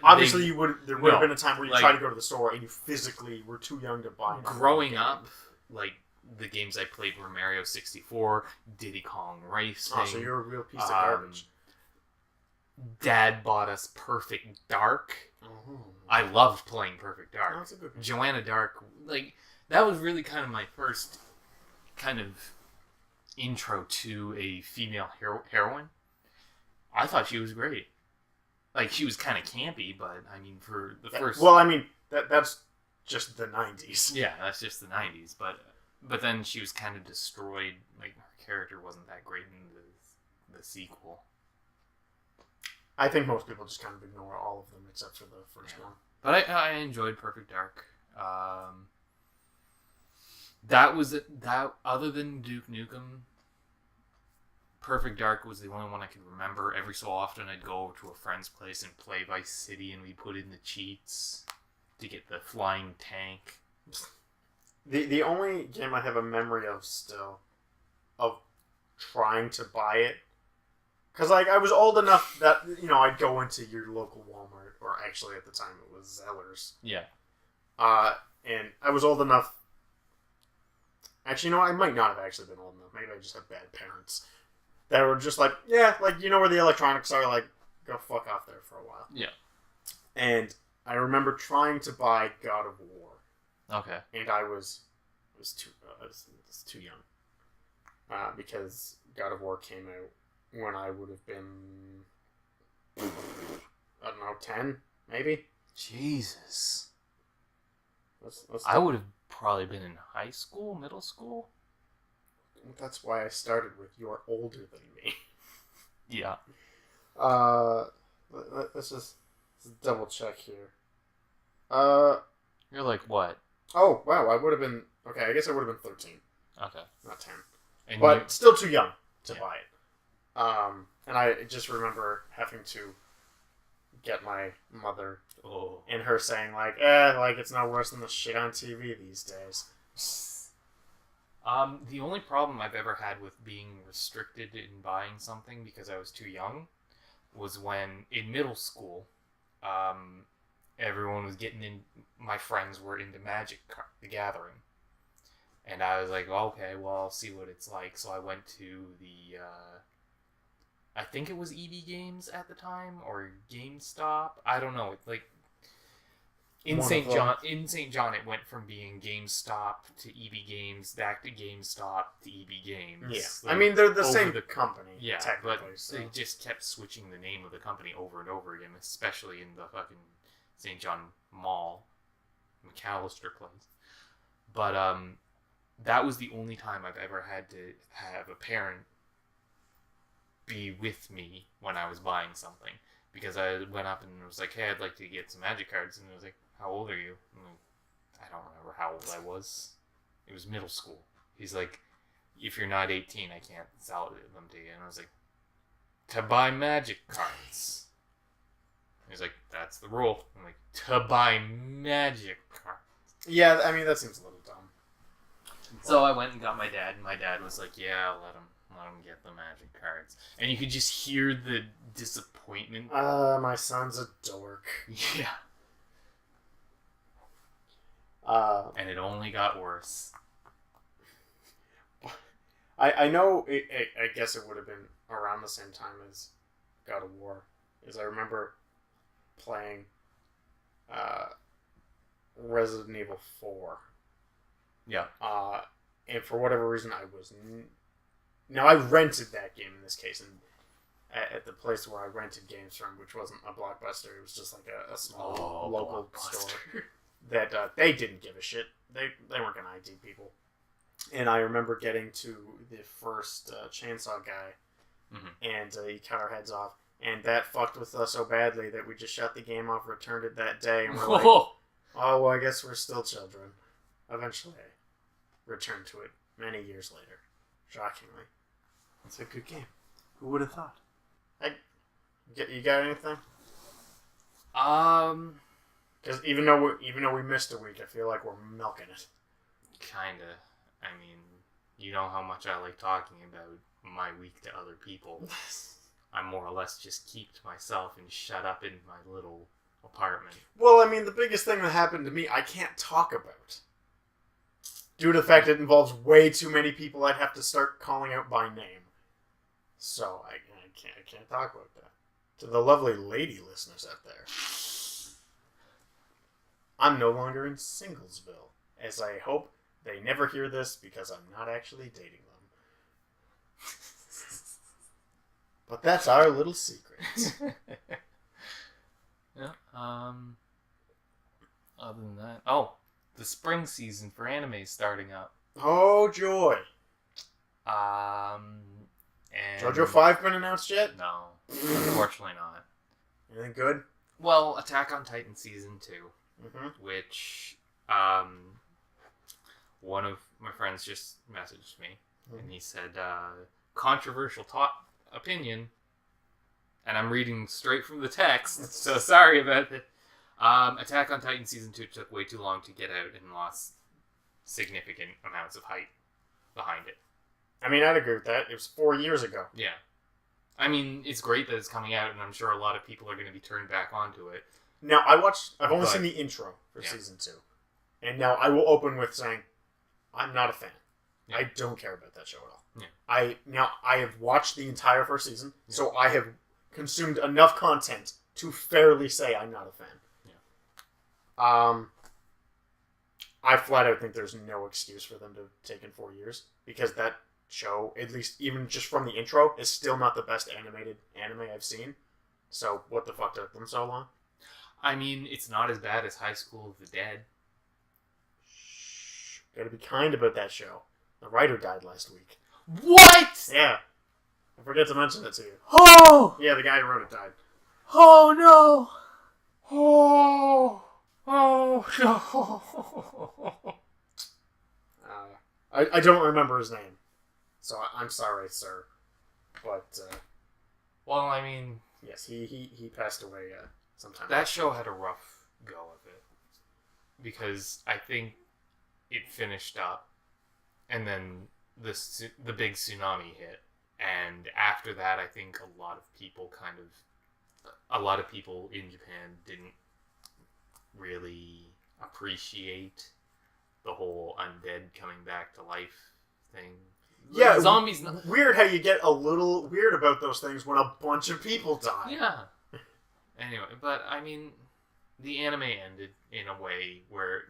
Speaker 1: Obviously, there would have been a time where you
Speaker 2: like,
Speaker 1: tried to go to the store and you physically were too young to buy.
Speaker 2: Growing up, like, the games I played were Mario 64, Diddy Kong Racing.
Speaker 1: Oh, so you're a real piece of garbage.
Speaker 2: Dad bought us Perfect Dark.
Speaker 1: Oh.
Speaker 2: I loved playing Perfect Dark.
Speaker 1: Oh, that's a good game.
Speaker 2: Joanna Dark, like, that was really kind of my first kind of intro to a female heroine. I thought she was great. Like, she was kind of campy, but, I mean, for the first...
Speaker 1: Well, I mean, that's just the 90s.
Speaker 2: Yeah, that's just the 90s, but then she was kind of destroyed. Like, her character wasn't that great in the sequel.
Speaker 1: I think most people just kind of ignore all of them except for the first one.
Speaker 2: But I enjoyed Perfect Dark. That was... that other than Duke Nukem, Perfect Dark was the only one I could remember. Every so often I'd go over to a friend's place and play Vice City, and we put in the cheats to get the flying tank.
Speaker 1: The only game I have a memory of still, of trying to buy it, because like I was old enough that, you know, I'd go into your local Walmart, or actually at the time it was Zellers.
Speaker 2: Yeah.
Speaker 1: And I was old enough. Actually, no, I might not have actually been old enough. Maybe I just had bad parents that were just like, yeah, like, you know where the electronics are, like, go fuck off there for a while.
Speaker 2: Yeah.
Speaker 1: And I remember trying to buy God of War.
Speaker 2: Okay.
Speaker 1: And I was too young. Because God of War came out when I would have been, I don't know, 10, maybe?
Speaker 2: Jesus.
Speaker 1: Let's
Speaker 2: I would have probably been in high school, middle school.
Speaker 1: That's why I started with "you're older than me."
Speaker 2: Yeah.
Speaker 1: Let's just double check here.
Speaker 2: You're like what?
Speaker 1: Oh wow, I would have been okay. I guess I would have been 13,
Speaker 2: Okay.
Speaker 1: not 10,
Speaker 2: And
Speaker 1: but still too young to
Speaker 2: Yeah.
Speaker 1: buy it. And I just remember having to get my mother and her saying like, like it's no worse than the shit on TV these days.
Speaker 2: The only problem I've ever had with being restricted in buying something because I was too young was when in middle school, everyone was getting in. My friends were into Magic the Gathering, and I was like, okay, well, I'll see what it's like. So I went to the, I think it was EB Games at the time or GameStop. I don't know. Like in St. John, it went from being GameStop to EB Games, back to GameStop to EB Games.
Speaker 1: Yeah,
Speaker 2: Like,
Speaker 1: I mean they're the
Speaker 2: over
Speaker 1: same
Speaker 2: the
Speaker 1: company.
Speaker 2: Yeah,
Speaker 1: technically.
Speaker 2: but
Speaker 1: So.
Speaker 2: they just kept switching the name of the company over and over again, especially in the fucking St. John Mall, McAllister Place. But that was the only time I've ever had to have a parent be with me when I was buying something, because I went up and was like, "Hey, I'd like to get some Magic cards," and I was like, "How old are you?" I'm like, I don't remember how old I was. It was middle school. He's like, "If you're not 18, I can't sell them to you." And I was like, "To buy Magic cards." He's like, "That's the rule." I'm like, "To buy Magic cards."
Speaker 1: Yeah, I mean that seems a little dumb.
Speaker 2: So I went and got my dad, and my dad was like, "Yeah, let him get the Magic cards." And you could just hear the disappointment.
Speaker 1: My son's a dork.
Speaker 2: Yeah. And it only got worse.
Speaker 1: I know. I guess it would have been around the same time as God of War, as I remember playing Resident Evil 4.
Speaker 2: Yeah.
Speaker 1: And for whatever reason, I was. Now I rented that game in this case, and at the place where I rented games from, which wasn't a Blockbuster, it was just like a small local store. That they didn't give a shit. They weren't gonna ID people. And I remember getting to the first chainsaw guy, and he cut our heads off, and that fucked with us so badly that we just shut the game off, returned it that day, and we're like, "Oh, well, I guess we're still children." Eventually, I returned to it many years later. Shockingly, it's a good game. Who would have thought? You got anything? Because even though we missed a week, I feel like we're milking it.
Speaker 2: Kinda. I mean, you know how much I like talking about my week to other people. I more or less just keep to myself and shut up in my little apartment.
Speaker 1: Well, I mean, the biggest thing that happened to me, I can't talk about. Due to the fact it involves way too many people, I'd have to start calling out by name. So I can't talk about that. To the lovely lady listeners out there, I'm no longer in Singlesville, as I hope they never hear this because I'm not actually dating them. But that's our little secret.
Speaker 2: Yeah. Other than that, the spring season for anime is starting up.
Speaker 1: Oh joy!
Speaker 2: And
Speaker 1: JoJo 5 been announced yet?
Speaker 2: No, unfortunately not.
Speaker 1: Anything good?
Speaker 2: Well, Attack on Titan season 2, which one of my friends just messaged me, and he said controversial opinion, and I'm reading straight from the text, so sorry about it. Attack on Titan Season 2 took way too long to get out and lost significant amounts of hype behind it.
Speaker 1: I mean, I'd agree with that. It was 4 years ago.
Speaker 2: Yeah. I mean, it's great that it's coming out, and I'm sure a lot of people are going to be turned back onto it.
Speaker 1: Now, I've only seen the intro for Season 2. And now I will open with saying, I'm not a fan. Yeah. I don't care about that show at all. Yeah. I have watched the entire first season, so I have consumed enough content to fairly say I'm not a fan. Yeah. I flat out think there's no excuse for them to have taken 4 years, because that show, at least even just from the intro, is still not the best animated anime I've seen. So what the fuck took them so long?
Speaker 2: I mean, it's not as bad as High School of the Dead.
Speaker 1: Shh. Gotta be kind about that show. The writer died last week.
Speaker 2: What?
Speaker 1: Yeah. I forget to mention it to you.
Speaker 2: Oh!
Speaker 1: Yeah, the guy who wrote it died.
Speaker 2: Oh no! Oh! Oh no!
Speaker 1: I don't remember his name. So I'm sorry, sir. But,
Speaker 2: well, I mean...
Speaker 1: Yes, he passed away sometime.
Speaker 2: That show had a rough go of it. Because I think it finished up, and then the big tsunami hit. And after that, I think a lot of people in Japan didn't really appreciate the whole undead coming back to life thing.
Speaker 1: Yeah,
Speaker 2: zombies.
Speaker 1: Weird how you get a little weird about those things when a bunch of people die.
Speaker 2: Yeah. Anyway, but I mean, the anime ended in a way where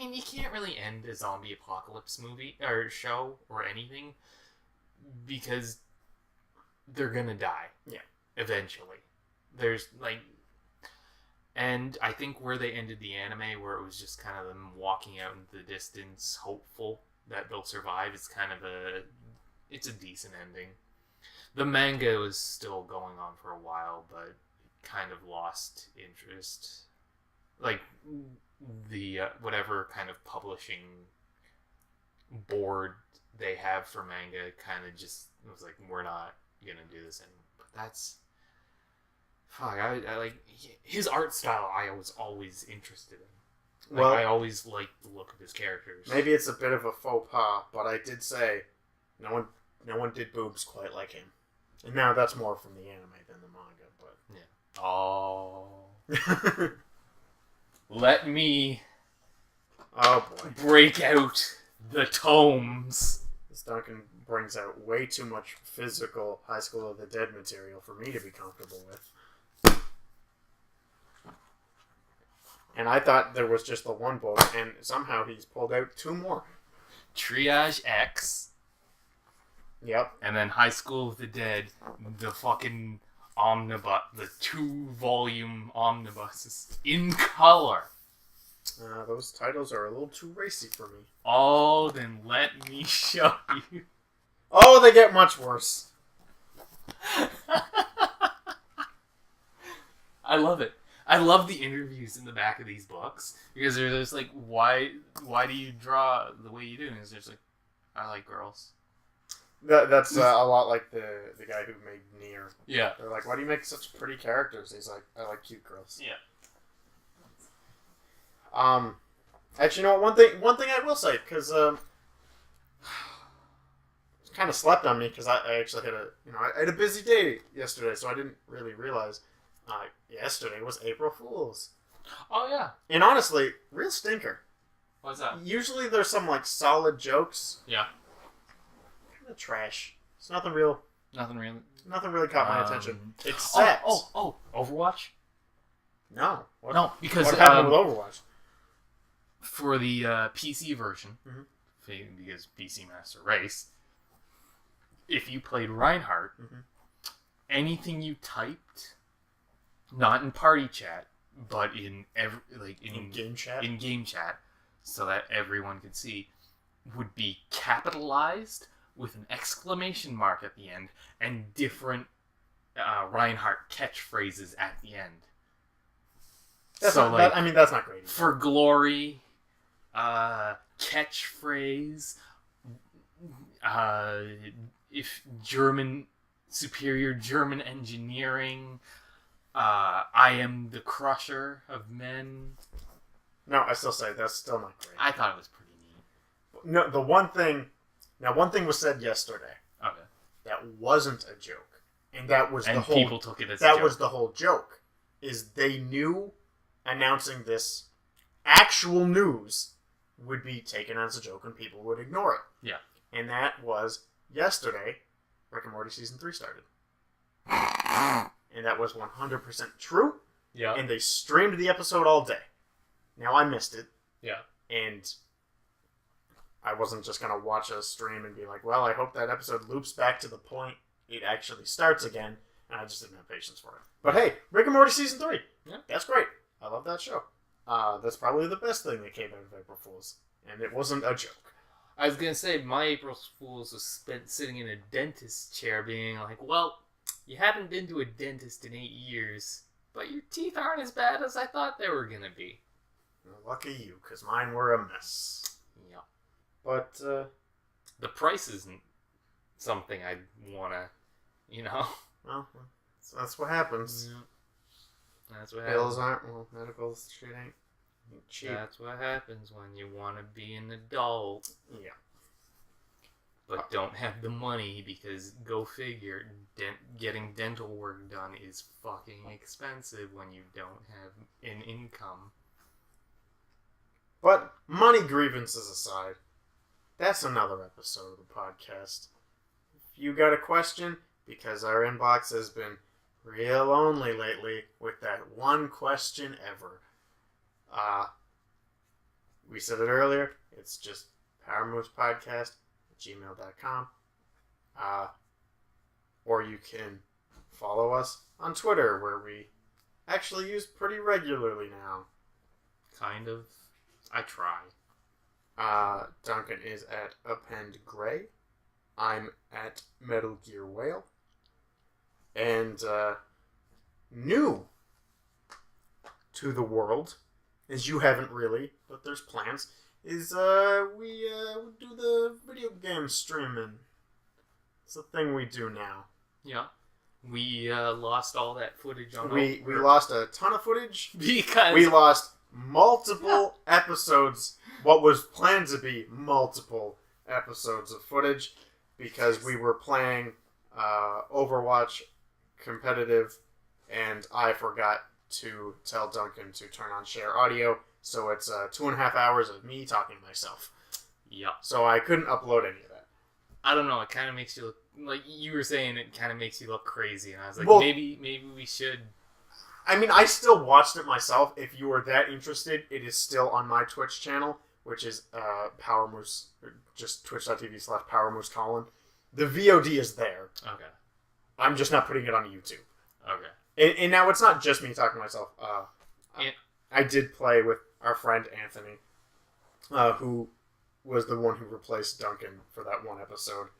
Speaker 2: you can't really end a zombie apocalypse movie or show or anything because they're gonna die. Yeah. Eventually, there's and I think where they ended the anime, where it was just kind of them walking out into the distance, hopeful that they'll survive, it's kind of it's a decent ending. The manga was still going on for a while, but kind of lost interest. Like, the whatever kind of publishing board they have for manga kind of just was like, we're not gonna do this anymore. But that's... Fuck, I like... His art style I was always interested in. Like, well, I always liked the look of his characters.
Speaker 1: Maybe it's a bit of a faux pas, but I did say no one did boobs quite like him. And now that's more from the anime than the manga, but...
Speaker 2: Yeah. Oh... Let me...
Speaker 1: Oh, boy.
Speaker 2: Break out the tomes.
Speaker 1: This Duncan brings out way too much physical High School of the Dead material for me to be comfortable with. And I thought there was just the one book, and somehow he's pulled out 2 more.
Speaker 2: Triage X.
Speaker 1: Yep.
Speaker 2: And then High School of the Dead, the fucking omnibus, the 2-volume omnibuses in color.
Speaker 1: Those titles are a little too racy for me.
Speaker 2: Oh, then let me show you.
Speaker 1: Oh, they get much worse.
Speaker 2: I love it. I love the interviews in the back of these books because they're just like, why do you draw the way you do? And it's just like, I like girls.
Speaker 1: That's a lot like the guy who made Nier.
Speaker 2: Yeah.
Speaker 1: They're like, why do you make such pretty characters? He's like, I like cute girls.
Speaker 2: Yeah.
Speaker 1: Actually, you know what? One thing I will say, because it kind of slept on me because I actually had I had a busy day yesterday, so I didn't really realize yesterday was April Fool's.
Speaker 2: Oh yeah.
Speaker 1: And honestly, real stinker.
Speaker 2: What's that?
Speaker 1: Usually there's some solid jokes.
Speaker 2: Yeah.
Speaker 1: Kind of trash. It's nothing real.
Speaker 2: Nothing
Speaker 1: really caught my attention. Except
Speaker 2: Overwatch.
Speaker 1: No.
Speaker 2: No, because
Speaker 1: what happened with Overwatch?
Speaker 2: For the PC version, because PC Master Race, if you played Reinhardt, anything you typed, not in party chat, but in
Speaker 1: game chat,
Speaker 2: so that everyone could see, would be capitalized with an exclamation mark at the end and different Reinhardt catchphrases at the end.
Speaker 1: That's not great.
Speaker 2: For glory, catchphrase, if superior German engineering, I am the crusher of men.
Speaker 1: No, I still say that's still not great.
Speaker 2: I thought it was pretty neat.
Speaker 1: No, one thing was said yesterday
Speaker 2: Okay.
Speaker 1: that wasn't a joke, and that was
Speaker 2: And
Speaker 1: the whole.
Speaker 2: people took it as a
Speaker 1: That
Speaker 2: joke.
Speaker 1: was the whole joke. Is they knew announcing this actual news would be taken as a joke and people would ignore it.
Speaker 2: Yeah.
Speaker 1: And that was yesterday. Rick and Morty season 3 started, and that was 100% true.
Speaker 2: Yeah.
Speaker 1: And they streamed the episode all day. Now I missed it.
Speaker 2: Yeah.
Speaker 1: And I wasn't just going to watch a stream and be like, well, I hope that episode loops back to the point it actually starts again. And I just didn't have patience for it. But hey, Rick and Morty Season 3.
Speaker 2: Yeah.
Speaker 1: That's great. I love that show. That's probably the best thing that came out of April Fool's. And it wasn't a joke.
Speaker 2: I was going to say, my April Fool's was spent sitting in a dentist's chair being like, well, you haven't been to a dentist in 8 years, but your teeth aren't as bad as I thought they were going to be.
Speaker 1: Well, lucky you, because mine were a mess.
Speaker 2: Yeah.
Speaker 1: But,
Speaker 2: The price isn't something I'd want to,
Speaker 1: well, that's what happens.
Speaker 2: Yeah. That's what
Speaker 1: Bills
Speaker 2: happens.
Speaker 1: aren't, well, medical shit ain't cheap.
Speaker 2: That's what happens when you want to be an adult.
Speaker 1: Yeah.
Speaker 2: But don't have the money because, go figure, getting dental work done is fucking expensive when you don't have an income.
Speaker 1: But money grievances aside, that's another episode of the podcast. If you got a question, because our inbox has been real lonely lately with that one question ever. We said it earlier, it's just powermovespodcast@gmail.com. Or you can follow us on Twitter, where we actually use pretty regularly now.
Speaker 2: Kind of. I try.
Speaker 1: Duncan is at Append Gray. I'm at Metal Gear Whale. And new to the world, as you haven't really, but there's plans, is we do the video game streaming. It's a thing we do now.
Speaker 2: Yeah. We lost all that footage on
Speaker 1: We lost a ton of footage.
Speaker 2: because
Speaker 1: We lost multiple episodes, what was planned to be multiple episodes of footage, because we were playing Overwatch competitive, and I forgot to tell Duncan to turn on share audio, so it's 2.5 hours of me talking to myself.
Speaker 2: Yeah.
Speaker 1: So I couldn't upload any of that.
Speaker 2: I don't know, it kind of makes you look, like you were saying, it kind of makes you look crazy, and I was like,
Speaker 1: Well,
Speaker 2: maybe we should.
Speaker 1: I mean, I still watched it myself. If you are that interested, it is still on my Twitch channel, which is Power Moose, or just twitch.tv/PowerMooseColin. The VOD is there.
Speaker 2: Okay.
Speaker 1: I'm just not putting it on YouTube.
Speaker 2: Okay.
Speaker 1: And now it's not just me talking to myself. I did play with our friend Anthony, who was the one who replaced Duncan for that one episode.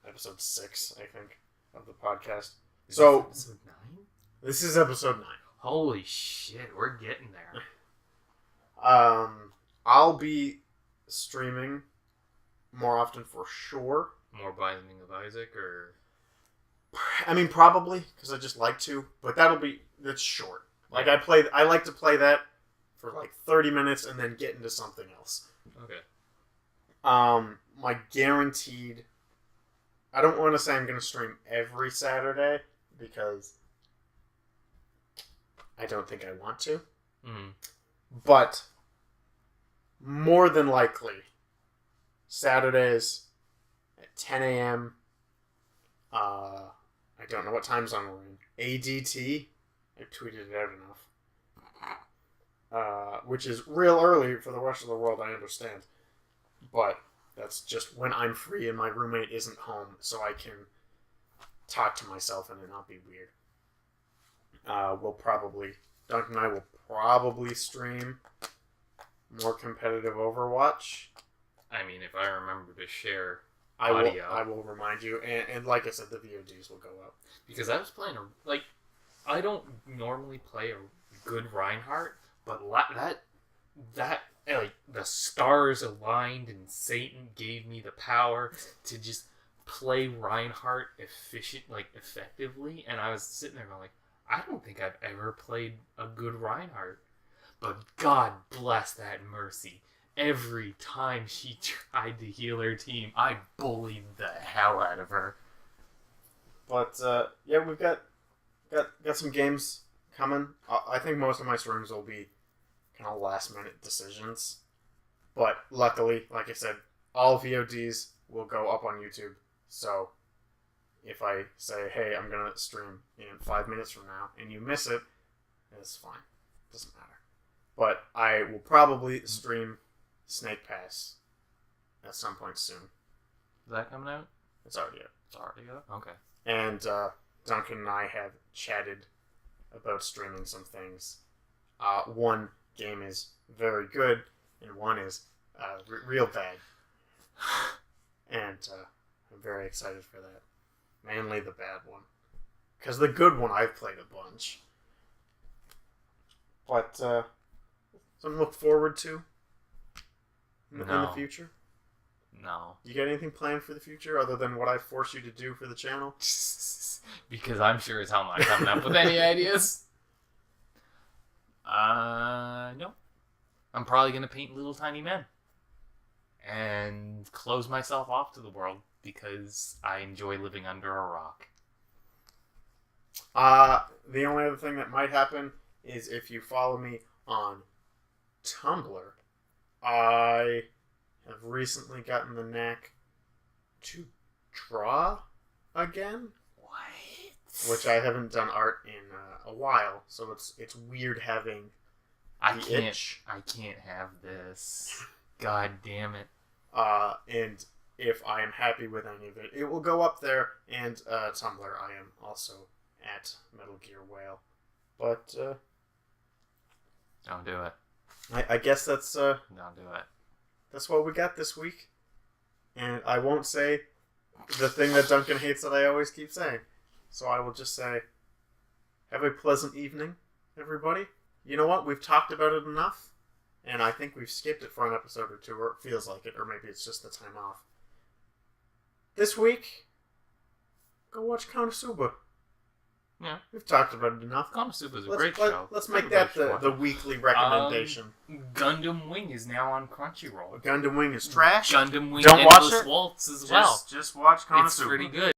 Speaker 1: Episode 6, I think, of the podcast.
Speaker 2: Is
Speaker 1: So,
Speaker 2: this episode 9?
Speaker 1: this is episode 9.
Speaker 2: Holy shit, we're getting there.
Speaker 1: I'll be streaming more often for sure.
Speaker 2: More Binding of Isaac, or...
Speaker 1: I mean, probably, because I just like to, but that's short. Like,
Speaker 2: Yeah.
Speaker 1: I like to play that for like 30 minutes and then get into something else.
Speaker 2: Okay.
Speaker 1: My guaranteed, I don't want to say I'm going to stream every Saturday, because I don't think I want to, but more than likely, Saturdays at 10 a.m., I don't know what time zone we're in. ADT. I tweeted it out enough. Which is real early for the rest of the world, I understand. But that's just when I'm free and my roommate isn't home, so I can talk to myself and it not be weird. Duncan and I will probably stream more competitive Overwatch.
Speaker 2: I mean, if I remember to share
Speaker 1: I
Speaker 2: audio.
Speaker 1: will remind you, and like I said, the VODs will go up.
Speaker 2: Because I was playing I don't normally play a good Reinhardt, but that the stars aligned and Satan gave me the power to just play Reinhardt effectively, and I was sitting there going, I don't think I've ever played a good Reinhardt. But God bless that Mercy. Every time she tried to heal her team, I bullied the hell out of her.
Speaker 1: But yeah, we've got some games coming. I think most of my streams will be kind of last minute decisions. But luckily, like I said, all VODs will go up on YouTube. So if I say, hey, I'm going to stream in 5 minutes from now, and you miss it, it's fine. Doesn't matter. But I will probably stream Snake Pass at some point soon.
Speaker 2: Is that coming out?
Speaker 1: It's already out.
Speaker 2: It's already out? Okay.
Speaker 1: And Duncan and I have chatted about streaming some things. One game is very good, and one is real bad. And I'm very excited for that. Mainly the bad one. Because the good one I've played a bunch. But something to look forward to in the future?
Speaker 2: No.
Speaker 1: You got anything planned for the future other than what I force you to do for the channel?
Speaker 2: Because I'm sure as hell not coming up with any ideas. No. I'm probably going to paint little tiny men. And close myself off to the world because I enjoy living under a rock.
Speaker 1: The only other thing that might happen is if you follow me on Tumblr, I have recently gotten the knack to draw again.
Speaker 2: What?
Speaker 1: Which I haven't done art in a while, so it's weird having itch.
Speaker 2: I can't have this. God damn it.
Speaker 1: And if I am happy with any of it, it will go up there. And Tumblr, I am also at Metal Gear Whale. But
Speaker 2: don't do it.
Speaker 1: I guess that's
Speaker 2: Don't do it.
Speaker 1: that's what we got this week. And I won't say the thing that Duncan hates that I always keep saying. So I will just say, have a pleasant evening, everybody. You know what? We've talked about it enough. And I think we've skipped it for an episode or two, or it feels like it, or maybe it's just the time off. This week, go watch Konosuba.
Speaker 2: Yeah.
Speaker 1: We've talked about it enough.
Speaker 2: Konosuba is a great show.
Speaker 1: Let's make that the weekly recommendation.
Speaker 2: Gundam Wing is now on Crunchyroll.
Speaker 1: Gundam Wing is trash.
Speaker 2: Gundam Wing
Speaker 1: Don't watch
Speaker 2: Endless
Speaker 1: it.
Speaker 2: Waltz as well.
Speaker 1: Just watch Konosuba.
Speaker 2: It's pretty good.